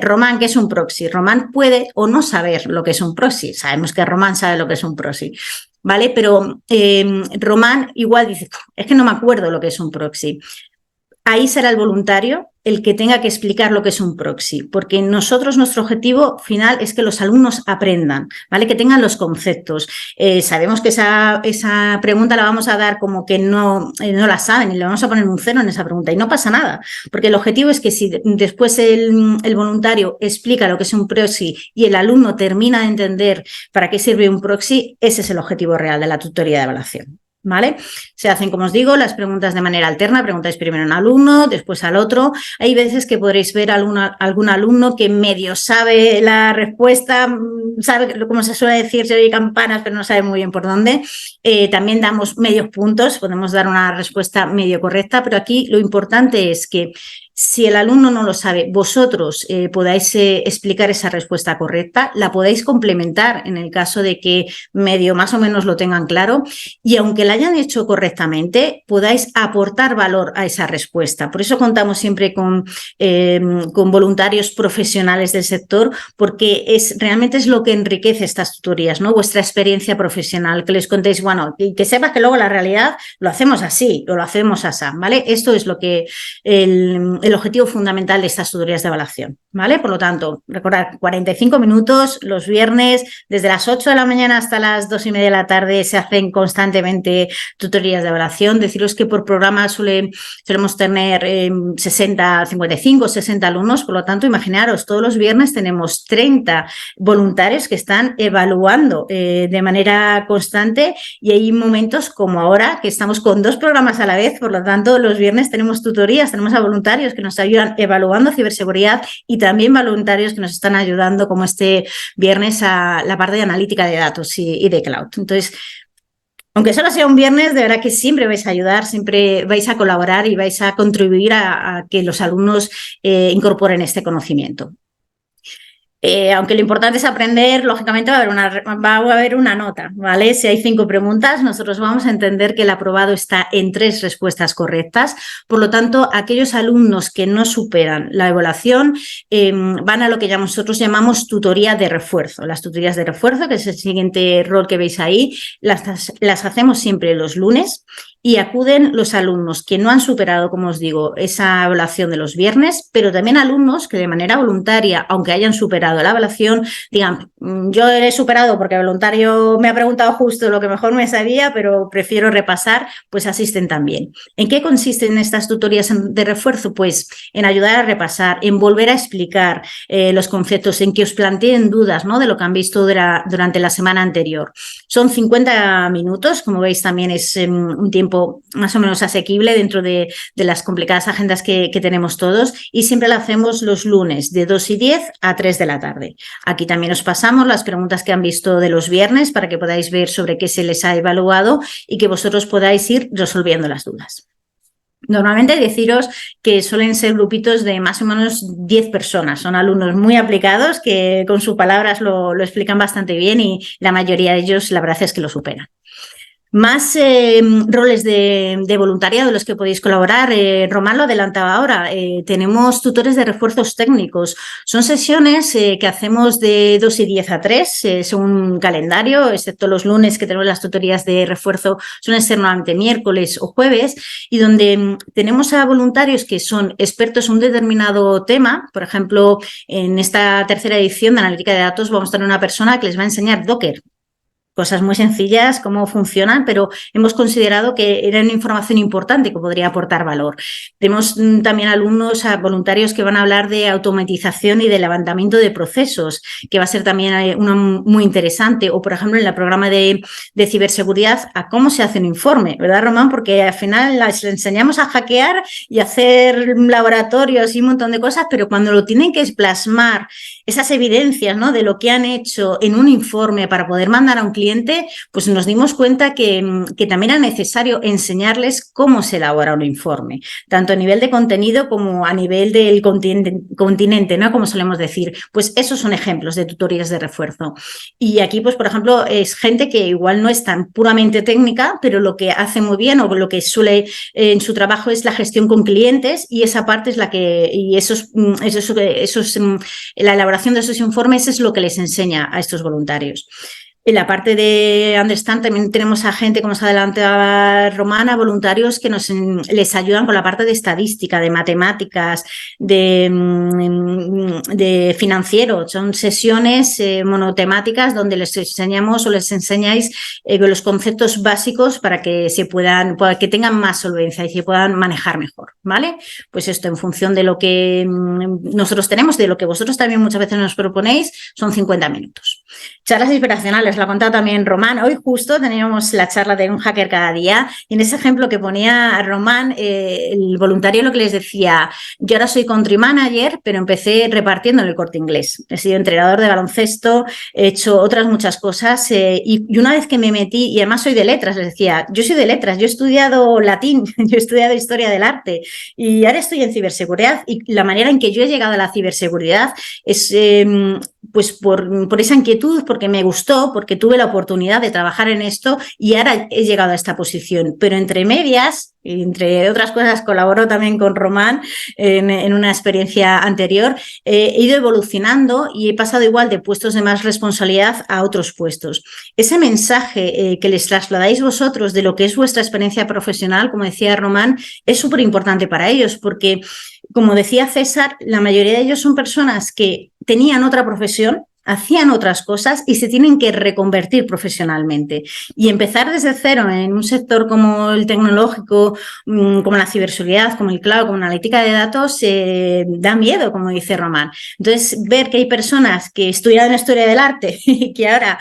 Román, ¿qué es un proxy? Román puede o no saber lo que es un proxy. Sabemos que Román sabe lo que es un proxy, ¿vale? Pero Román igual dice, es que no me acuerdo lo que es un proxy. Ahí será el voluntario el que tenga que explicar lo que es un proxy, porque nosotros, nuestro objetivo final es que los alumnos aprendan, ¿vale? Que tengan los conceptos. Sabemos que esa pregunta la vamos a dar como que no la saben y le vamos a poner un 0 en esa pregunta y no pasa nada, porque el objetivo es que si después el voluntario explica lo que es un proxy y el alumno termina de entender para qué sirve un proxy, ese es el objetivo real de la tutoría de evaluación. ¿Vale? Se hacen, como os digo, las preguntas de manera alterna, preguntáis primero a un alumno, después al otro. Hay veces que podréis ver algún alumno que medio sabe la respuesta, sabe, como se suele decir, se oye campanas, pero no sabe muy bien por dónde. También damos medios puntos, podemos dar una respuesta medio correcta, pero aquí lo importante es que si el alumno no lo sabe, vosotros podáis explicar esa respuesta correcta, la podáis complementar en el caso de que medio más o menos lo tengan claro y aunque la hayan hecho correctamente, podáis aportar valor a esa respuesta. Por eso contamos siempre con voluntarios profesionales del sector porque realmente es lo que enriquece estas tutorías, ¿no? Vuestra experiencia profesional, que les contéis, bueno, y que sepas que luego la realidad lo hacemos así o lo hacemos así, ¿vale? Esto es lo que el objetivo fundamental de estas tutorías de evaluación, ¿vale? Por lo tanto, recordad, 45 minutos los viernes, desde las 8 de la mañana hasta las 2:30 de la tarde se hacen constantemente tutorías de evaluación. Deciros que por programa solemos tener 55, 60 alumnos, por lo tanto, imaginaros, todos los viernes tenemos 30 voluntarios que están evaluando de manera constante y hay momentos como ahora que estamos con 2 programas a la vez, por lo tanto, los viernes tenemos tutorías, tenemos a voluntarios que nos ayudan evaluando ciberseguridad y también voluntarios que nos están ayudando, como este viernes, a la parte de analítica de datos y de cloud. Entonces, aunque solo sea un viernes, de verdad que siempre vais a ayudar, siempre vais a colaborar y vais a contribuir a que los alumnos incorporen este conocimiento. Aunque lo importante es aprender, lógicamente va a haber una nota, ¿vale? Si hay 5 preguntas, nosotros vamos a entender que el aprobado está en 3 respuestas correctas. Por lo tanto, aquellos alumnos que no superan la evaluación van a lo que nosotros llamamos tutoría de refuerzo. Las tutorías de refuerzo, que es el siguiente rol que veis ahí, las hacemos siempre los lunes y acuden los alumnos que no han superado, como os digo, esa evaluación de los viernes, pero también alumnos que de manera voluntaria, aunque hayan superado la evaluación, digan, yo he superado porque el voluntario me ha preguntado justo lo que mejor me sabía, pero prefiero repasar, pues asisten también. ¿En qué consisten estas tutorías de refuerzo? Pues en ayudar a repasar, en volver a explicar los conceptos, en que os planteen dudas, ¿no?, de lo que han visto durante la semana anterior. Son 50 minutos, como veis también es un tiempo más o menos asequible dentro de las complicadas agendas que tenemos todos y siempre lo hacemos los lunes de 2:10 a 3 de la tarde. Aquí también os pasamos las preguntas que han visto de los viernes para que podáis ver sobre qué se les ha evaluado y que vosotros podáis ir resolviendo las dudas. Normalmente deciros que suelen ser grupitos de más o menos 10 personas. Son alumnos muy aplicados que con sus palabras lo explican bastante bien y la mayoría de ellos la verdad es que lo superan. Más roles de voluntariado en los que podéis colaborar. Román lo adelantaba ahora. Tenemos tutores de refuerzos técnicos. Son sesiones que hacemos de 2 y 10 a 3, según un calendario, excepto los lunes que tenemos las tutorías de refuerzo, suelen ser normalmente miércoles o jueves, y donde tenemos a voluntarios que son expertos en un determinado tema. Por ejemplo, en esta tercera edición de Analítica de Datos vamos a tener una persona que les va a enseñar Docker. Cosas muy sencillas, cómo funcionan, pero hemos considerado que era una información importante que podría aportar valor. Tenemos también alumnos, voluntarios que van a hablar de automatización y de levantamiento de procesos, que va a ser también uno muy interesante. O, por ejemplo, en el programa de ciberseguridad, a cómo se hace un informe, ¿verdad, Román? Porque al final les enseñamos a hackear y a hacer laboratorios y un montón de cosas, pero cuando lo tienen que plasmar, esas evidencias, ¿no?, de lo que han hecho en un informe para poder mandar a un cliente, pues nos dimos cuenta que también era necesario enseñarles cómo se elabora un informe, tanto a nivel de contenido como a nivel del continente, ¿no?, como solemos decir. Pues esos son ejemplos de tutorías de refuerzo. Y aquí, pues, por ejemplo, es gente que igual no es tan puramente técnica, pero lo que hace muy bien o lo que suele en su trabajo es la gestión con clientes, y esa parte es la que, y la elaboración de esos informes es lo que les enseña a estos voluntarios. En la parte de Understand también tenemos a gente, como se adelantaba Romana, voluntarios que les ayudan con la parte de estadística, de matemáticas, de financiero. Son sesiones monotemáticas donde les enseñamos o les enseñáis los conceptos básicos para que que tengan más solvencia y se puedan manejar mejor, ¿vale? Pues esto, en función de lo que nosotros tenemos, de lo que vosotros también muchas veces nos proponéis, son 50 minutos. Charlas inspiracionales, lo ha contado también Román. Hoy justo teníamos la charla de un hacker cada día, y en ese ejemplo que ponía Román, el voluntario lo que les decía: yo ahora soy country manager, pero empecé repartiendo en el Corte Inglés. He sido entrenador de baloncesto, he hecho otras muchas cosas, y una vez que me metí, y además soy de letras, les decía, yo soy de letras, yo he estudiado latín, yo he estudiado historia del arte, y ahora estoy en ciberseguridad, y la manera en que yo he llegado a la ciberseguridad es pues por esa inquietud, porque me gustó, porque tuve la oportunidad de trabajar en esto y ahora he llegado a esta posición. Pero entre medias, entre otras cosas, colaboró también con Román en una experiencia anterior, he ido evolucionando y he pasado igual de puestos de más responsabilidad a otros puestos. Ese mensaje que les trasladáis vosotros de lo que es vuestra experiencia profesional, como decía Román, es súper importante para ellos, porque, como decía César, la mayoría de ellos son personas que tenían otra profesión, hacían otras cosas y se tienen que reconvertir profesionalmente. Y empezar desde cero en un sector como el tecnológico, como la ciberseguridad, como el cloud, como la analítica de datos, da miedo, como dice Román. Entonces, ver que hay personas que estudiaron historia del arte y que ahora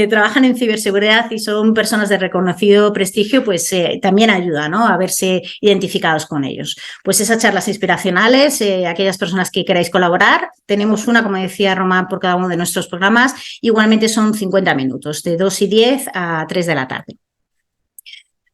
trabajan en ciberseguridad y son personas de reconocido prestigio, pues también ayuda, ¿no?, a verse identificados con ellos. Pues esas charlas inspiracionales, aquellas personas que queráis colaborar, tenemos una, como decía Román, por cada uno de nuestros programas. Igualmente son 50 minutos, de 2 y 10 a 3 de la tarde.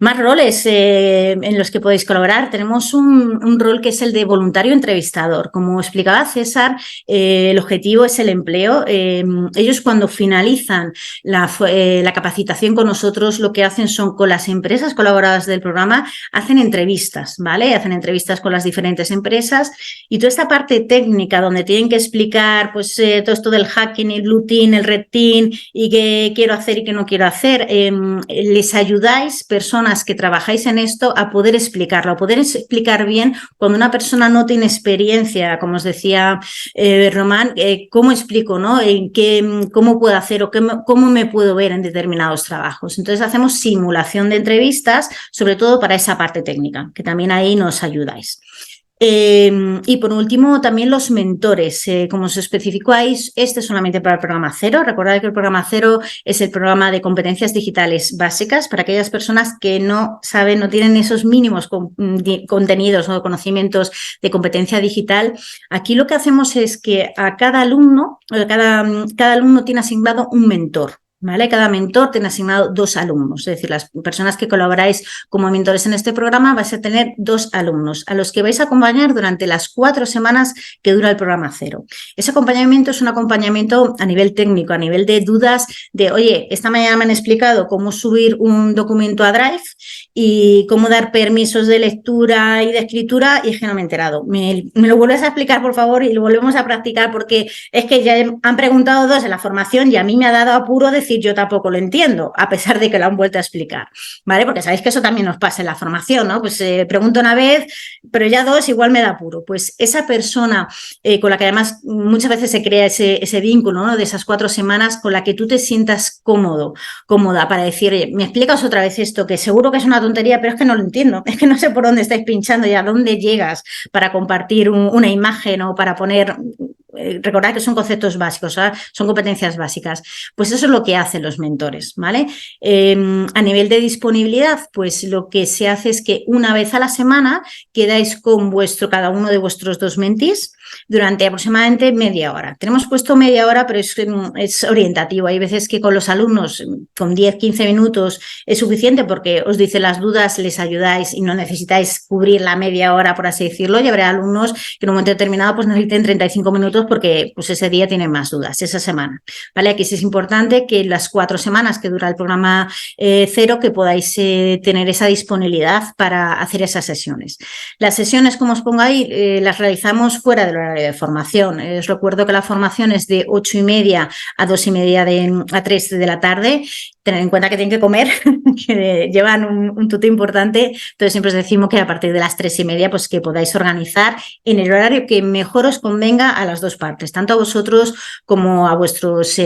Más roles en los que podéis colaborar. Tenemos un rol que es el de voluntario entrevistador. Como explicaba César, el objetivo es el empleo. Ellos, cuando finalizan la capacitación con nosotros, lo que hacen son, con las empresas colaboradoras del programa, hacen entrevistas, ¿vale? Hacen entrevistas con las diferentes empresas, y toda esta parte técnica donde tienen que explicar pues todo esto del hacking, el blue team, el red team, y qué quiero hacer y qué no quiero hacer, les ayudáis, personas que trabajáis en esto, a poder explicarlo, a poder explicar bien cuando una persona no tiene experiencia, como os decía Román, cómo explico, ¿no?, cómo puedo hacer o cómo me puedo ver en determinados trabajos. Entonces hacemos simulación de entrevistas, sobre todo para esa parte técnica, que también ahí nos ayudáis. Y por último, también los mentores. Como os especificáis, este es solamente para el programa 0. Recordad que el programa 0 es el programa de competencias digitales básicas para aquellas personas que no saben, no tienen esos mínimos contenidos o conocimientos de competencia digital. Aquí lo que hacemos es que a cada alumno, cada alumno tiene asignado un mentor, ¿Vale? Cada mentor tiene asignado 2 alumnos, es decir, las personas que colaboráis como mentores en este programa vais a tener 2 alumnos a los que vais a acompañar durante las 4 semanas que dura el programa cero. Ese acompañamiento es un acompañamiento a nivel técnico, a nivel de dudas de, oye, esta mañana me han explicado cómo subir un documento a Drive y cómo dar permisos de lectura y de escritura y es que no me he enterado. Me lo vuelves a explicar, por favor, y lo volvemos a practicar porque es que ya han preguntado 2 en la formación y a mí me ha dado apuro decir yo tampoco lo entiendo, a pesar de que lo han vuelto a explicar, ¿vale? Porque sabéis que eso también nos pasa en la formación, ¿no? Pues pregunto una vez, pero ya 2 igual me da apuro. Pues esa persona con la que además muchas veces se crea ese vínculo, ¿no? De esas 4 semanas con la que tú te sientas cómodo, cómoda para decir, oye, me explicas otra vez esto, que seguro que es una tontería, pero es que no lo entiendo, es que no sé por dónde estáis pinchando y a dónde llegas para compartir una imagen o para poner... recordad que son conceptos básicos, ¿sabes? Son competencias básicas. Pues eso es lo que hacen los mentores, ¿vale? A nivel de disponibilidad, pues lo que se hace es que una vez a la semana quedáis con cada uno de vuestros 2 mentees durante aproximadamente media hora. Tenemos puesto media hora, pero es orientativo. Hay veces que con los alumnos, con 10-15 minutos es suficiente porque os dice las dudas, les ayudáis y no necesitáis cubrir la media hora, por así decirlo. Y habrá alumnos que en un momento determinado pues necesiten 35 minutos porque pues ese día tienen más dudas, esa semana. ¿Vale? Aquí sí es importante que las 4 semanas que dura el programa cero, que podáis tener esa disponibilidad para hacer esas sesiones. Las sesiones, como os pongo ahí, las realizamos fuera del horario de formación. Os recuerdo que la formación es de 8:30 a 2:30 a 3 de la tarde. Tener en cuenta que tienen que comer, que llevan un tuto importante. Entonces siempre os decimos que a partir de las 3:30 pues que podáis organizar en el horario que mejor os convenga a las 2 partes, tanto a vosotros como a vuestros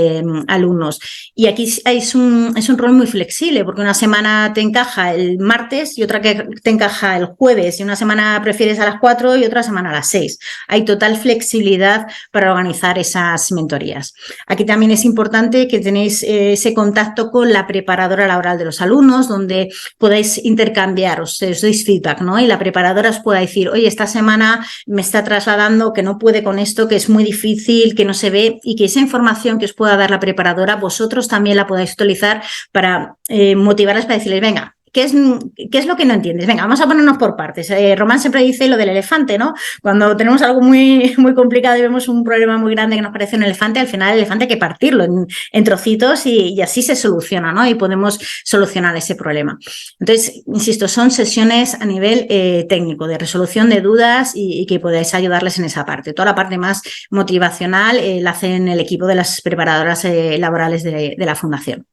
alumnos. Y aquí es un rol muy flexible porque una semana te encaja el martes y otra que te encaja el jueves y una semana prefieres a las 4 y otra semana a las 6. Hay total flexibilidad para organizar esas mentorías. Aquí también es importante que tenéis ese contacto con la preparadora laboral de los alumnos, donde podáis intercambiar, os deis feedback, ¿no? Y la preparadora os pueda decir, oye, esta semana me está trasladando que no puede con esto, que es muy difícil, que no se ve, y que esa información que os pueda dar la preparadora, vosotros también la podáis utilizar para motivarles, para decirles, venga, ¿qué es lo que no entiendes? Venga, vamos a ponernos por partes. Román siempre dice lo del elefante, ¿no? Cuando tenemos algo muy, muy complicado y vemos un problema muy grande que nos parece un elefante, al final el elefante hay que partirlo en trocitos y así se soluciona, ¿no? Y podemos solucionar ese problema. Entonces, insisto, son sesiones a nivel técnico, de resolución de dudas y que podáis ayudarles en esa parte. Toda la parte más motivacional la hacen el equipo de las preparadoras laborales de la Fundación.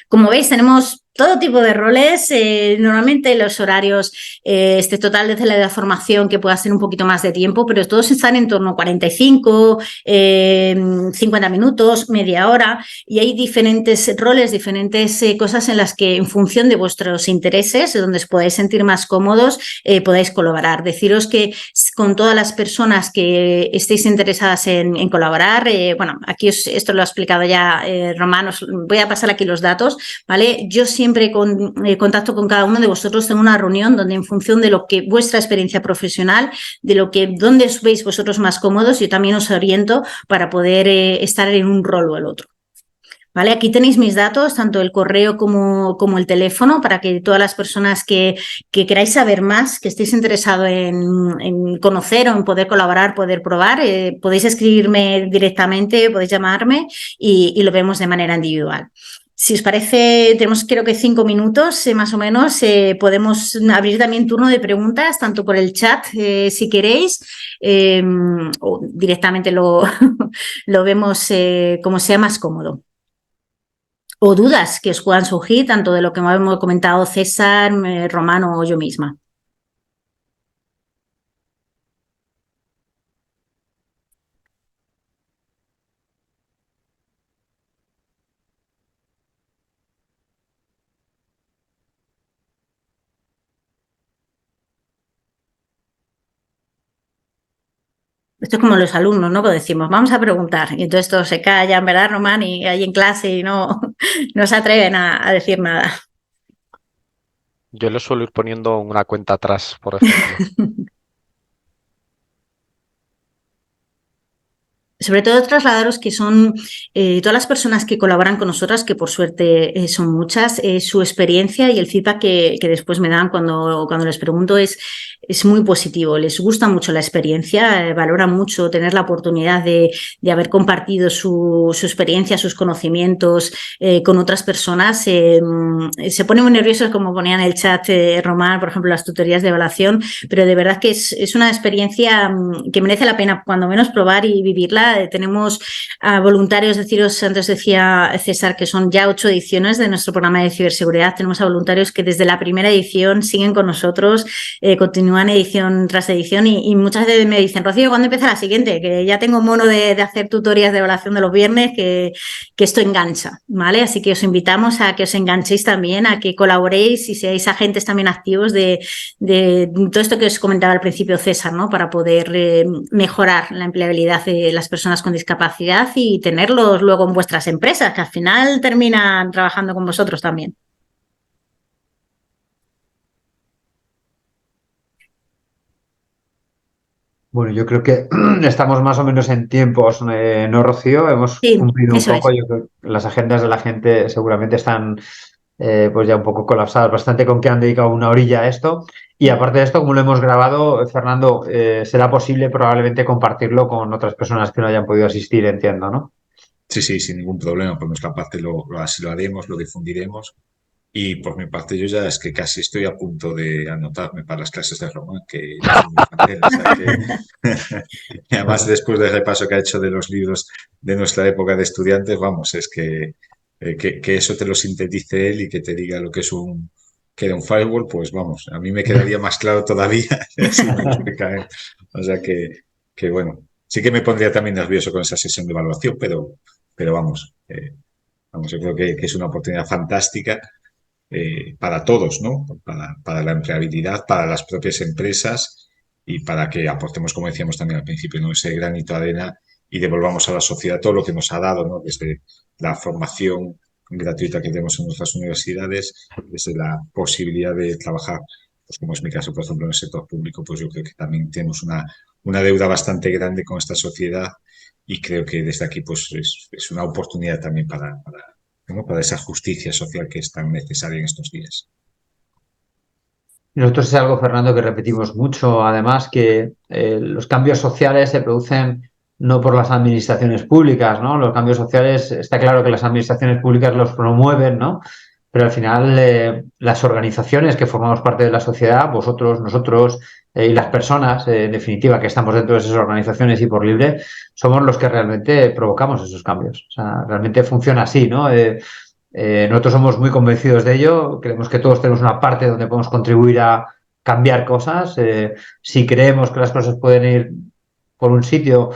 Como veis, tenemos todo tipo de roles, normalmente los horarios, este total desde la formación que pueda ser un poquito más de tiempo, pero todos están en torno a 45, 50 minutos, media hora, y hay diferentes roles, diferentes cosas en las que en función de vuestros intereses, donde os podáis sentir más cómodos, podáis colaborar. Deciros que con todas las personas que estéis interesadas en colaborar, bueno, aquí esto lo ha explicado ya Román, os voy a pasar aquí los datos, ¿vale? Yo siempre contacto con cada uno de vosotros, tengo una reunión donde en función de lo que vuestra experiencia profesional, dónde os veis vosotros más cómodos, yo también os oriento para poder estar en un rol o el otro. ¿Vale? Aquí tenéis mis datos, tanto el correo como el teléfono, para que todas las personas que queráis saber más, que estéis interesados en conocer o en poder colaborar, poder probar, podéis escribirme directamente, podéis llamarme y lo vemos de manera individual. Si os parece, tenemos creo que 5 minutos más o menos, podemos abrir también turno de preguntas, tanto por el chat si queréis, o directamente lo vemos como sea más cómodo. O dudas que os puedan surgir, tanto de lo que hemos comentado César, Román o yo misma. Esto es como los alumnos, ¿no? Que decimos, vamos a preguntar. Y entonces todos se callan, ¿verdad, Román? Y ahí en clase y no se atreven a decir nada. Yo le suelo ir poniendo una cuenta atrás, por ejemplo. sobre todo trasladaros que son todas las personas que colaboran con nosotras, que por suerte son muchas, su experiencia y el feedback que después me dan cuando les pregunto es muy positivo. Les gusta mucho la experiencia, valoran mucho tener la oportunidad de haber compartido su experiencia, sus conocimientos con otras personas. Se ponen muy nerviosos, como ponía en el chat Román, por ejemplo, las tutorías de evaluación, pero de verdad que es una experiencia que merece la pena cuando menos probar y vivirla. Tenemos a voluntarios, deciros, antes decía César, que son ya 8 ediciones de nuestro programa de ciberseguridad. Tenemos a voluntarios que desde la primera edición siguen con nosotros, continúan edición tras edición y muchas veces me dicen, Rocío, ¿cuándo empieza la siguiente? Que ya tengo mono de hacer tutorías de evaluación de los viernes, que esto engancha, ¿vale? Así que os invitamos a que os enganchéis también, a que colaboréis y seáis agentes también activos de todo esto que os comentaba al principio César, ¿no? Para poder mejorar la empleabilidad de las personas con discapacidad y tenerlos luego en vuestras empresas, que al final terminan trabajando con vosotros también. Bueno, yo creo que estamos más o menos en tiempos, ¿no, Rocío? Hemos cumplido un poco. Yo creo que las agendas de la gente seguramente están pues ya un poco colapsadas, bastante con que han dedicado una orilla a esto. Y aparte de esto, como lo hemos grabado, Fernando, será posible probablemente compartirlo con otras personas que no hayan podido asistir, entiendo, ¿no? Sí, sin ningún problema. Por nuestra parte así lo haremos, lo difundiremos. Y por mi parte yo ya es que casi estoy a punto de anotarme para las clases de Román, que yo soy muy fan de él, o sea que además después del repaso que ha hecho de los libros de nuestra época de estudiantes, vamos, es que eso te lo sintetice él y que te diga lo que es que era un firewall, pues vamos, a mí me quedaría más claro todavía si me lo explica él. O sea que bueno, sí que me pondría también nervioso con esa sesión de evaluación, pero vamos, yo creo que es una oportunidad fantástica para todos, ¿no? Para la empleabilidad, para las propias empresas y para que aportemos, como decíamos también al principio, ¿no? Ese granito de arena y devolvamos a la sociedad todo lo que nos ha dado, ¿no? Desde la formación gratuita que tenemos en nuestras universidades, desde la posibilidad de trabajar, pues como es mi caso, por ejemplo, en el sector público, pues yo creo que también tenemos una deuda bastante grande con esta sociedad y creo que desde aquí pues es una oportunidad también ¿no? Para esa justicia social que es tan necesaria en estos días. Nosotros es algo, Fernando, que repetimos mucho, además, que los cambios sociales se producen no por las administraciones públicas, ¿no? Los cambios sociales, está claro que las administraciones públicas los promueven, ¿no? Pero al final las organizaciones que formamos parte de la sociedad, vosotros, nosotros y las personas, en definitiva, que estamos dentro de esas organizaciones y por libre, somos los que realmente provocamos esos cambios. O sea, realmente funciona así, ¿no? Nosotros somos muy convencidos de ello, creemos que todos tenemos una parte donde podemos contribuir a cambiar cosas. Si creemos que las cosas pueden ir por un sitio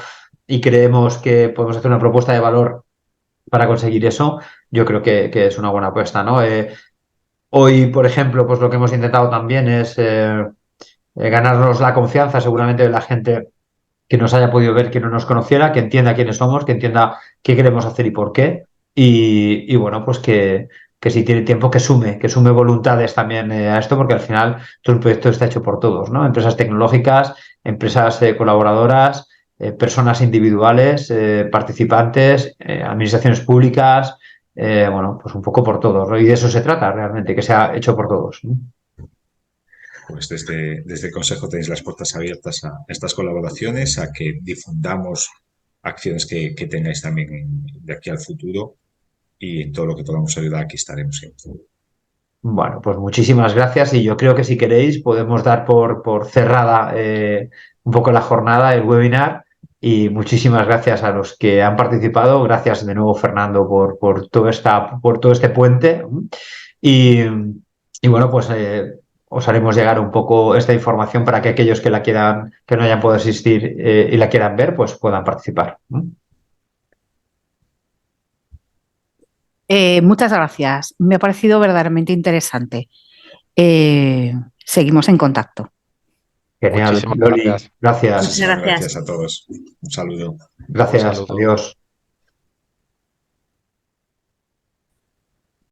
y creemos que podemos hacer una propuesta de valor para conseguir eso, yo creo que es una buena apuesta, ¿no? Hoy, por ejemplo, pues lo que hemos intentado también es ganarnos la confianza seguramente de la gente que nos haya podido ver, que no nos conociera, que entienda quiénes somos, que entienda qué queremos hacer y por qué. Y bueno, pues que si tiene tiempo que sume voluntades también a esto, porque al final todo el proyecto está hecho por todos, ¿no? Empresas tecnológicas, empresas colaboradoras, personas individuales, participantes, administraciones públicas, bueno, pues un poco por todos, ¿no? Y de eso se trata realmente, que sea hecho por todos, ¿no? Pues desde el Consejo tenéis las puertas abiertas a estas colaboraciones, a que difundamos acciones que tengáis también de aquí al futuro y en todo lo que podamos ayudar aquí estaremos siempre. Bueno, pues muchísimas gracias y yo creo que si queréis podemos dar por cerrada un poco la jornada, el webinar, y muchísimas gracias a los que han participado. Gracias de nuevo, Fernando, por todo este puente y bueno, pues os haremos llegar un poco esta información para que aquellos que no hayan podido asistir y la quieran ver, pues puedan participar. Muchas gracias. Me ha parecido verdaderamente interesante. Seguimos en contacto. Genial, Muchísimas Loli. gracias. Gracias. Muchísimas gracias a todos. Un saludo. Gracias. Un saludo. Adiós.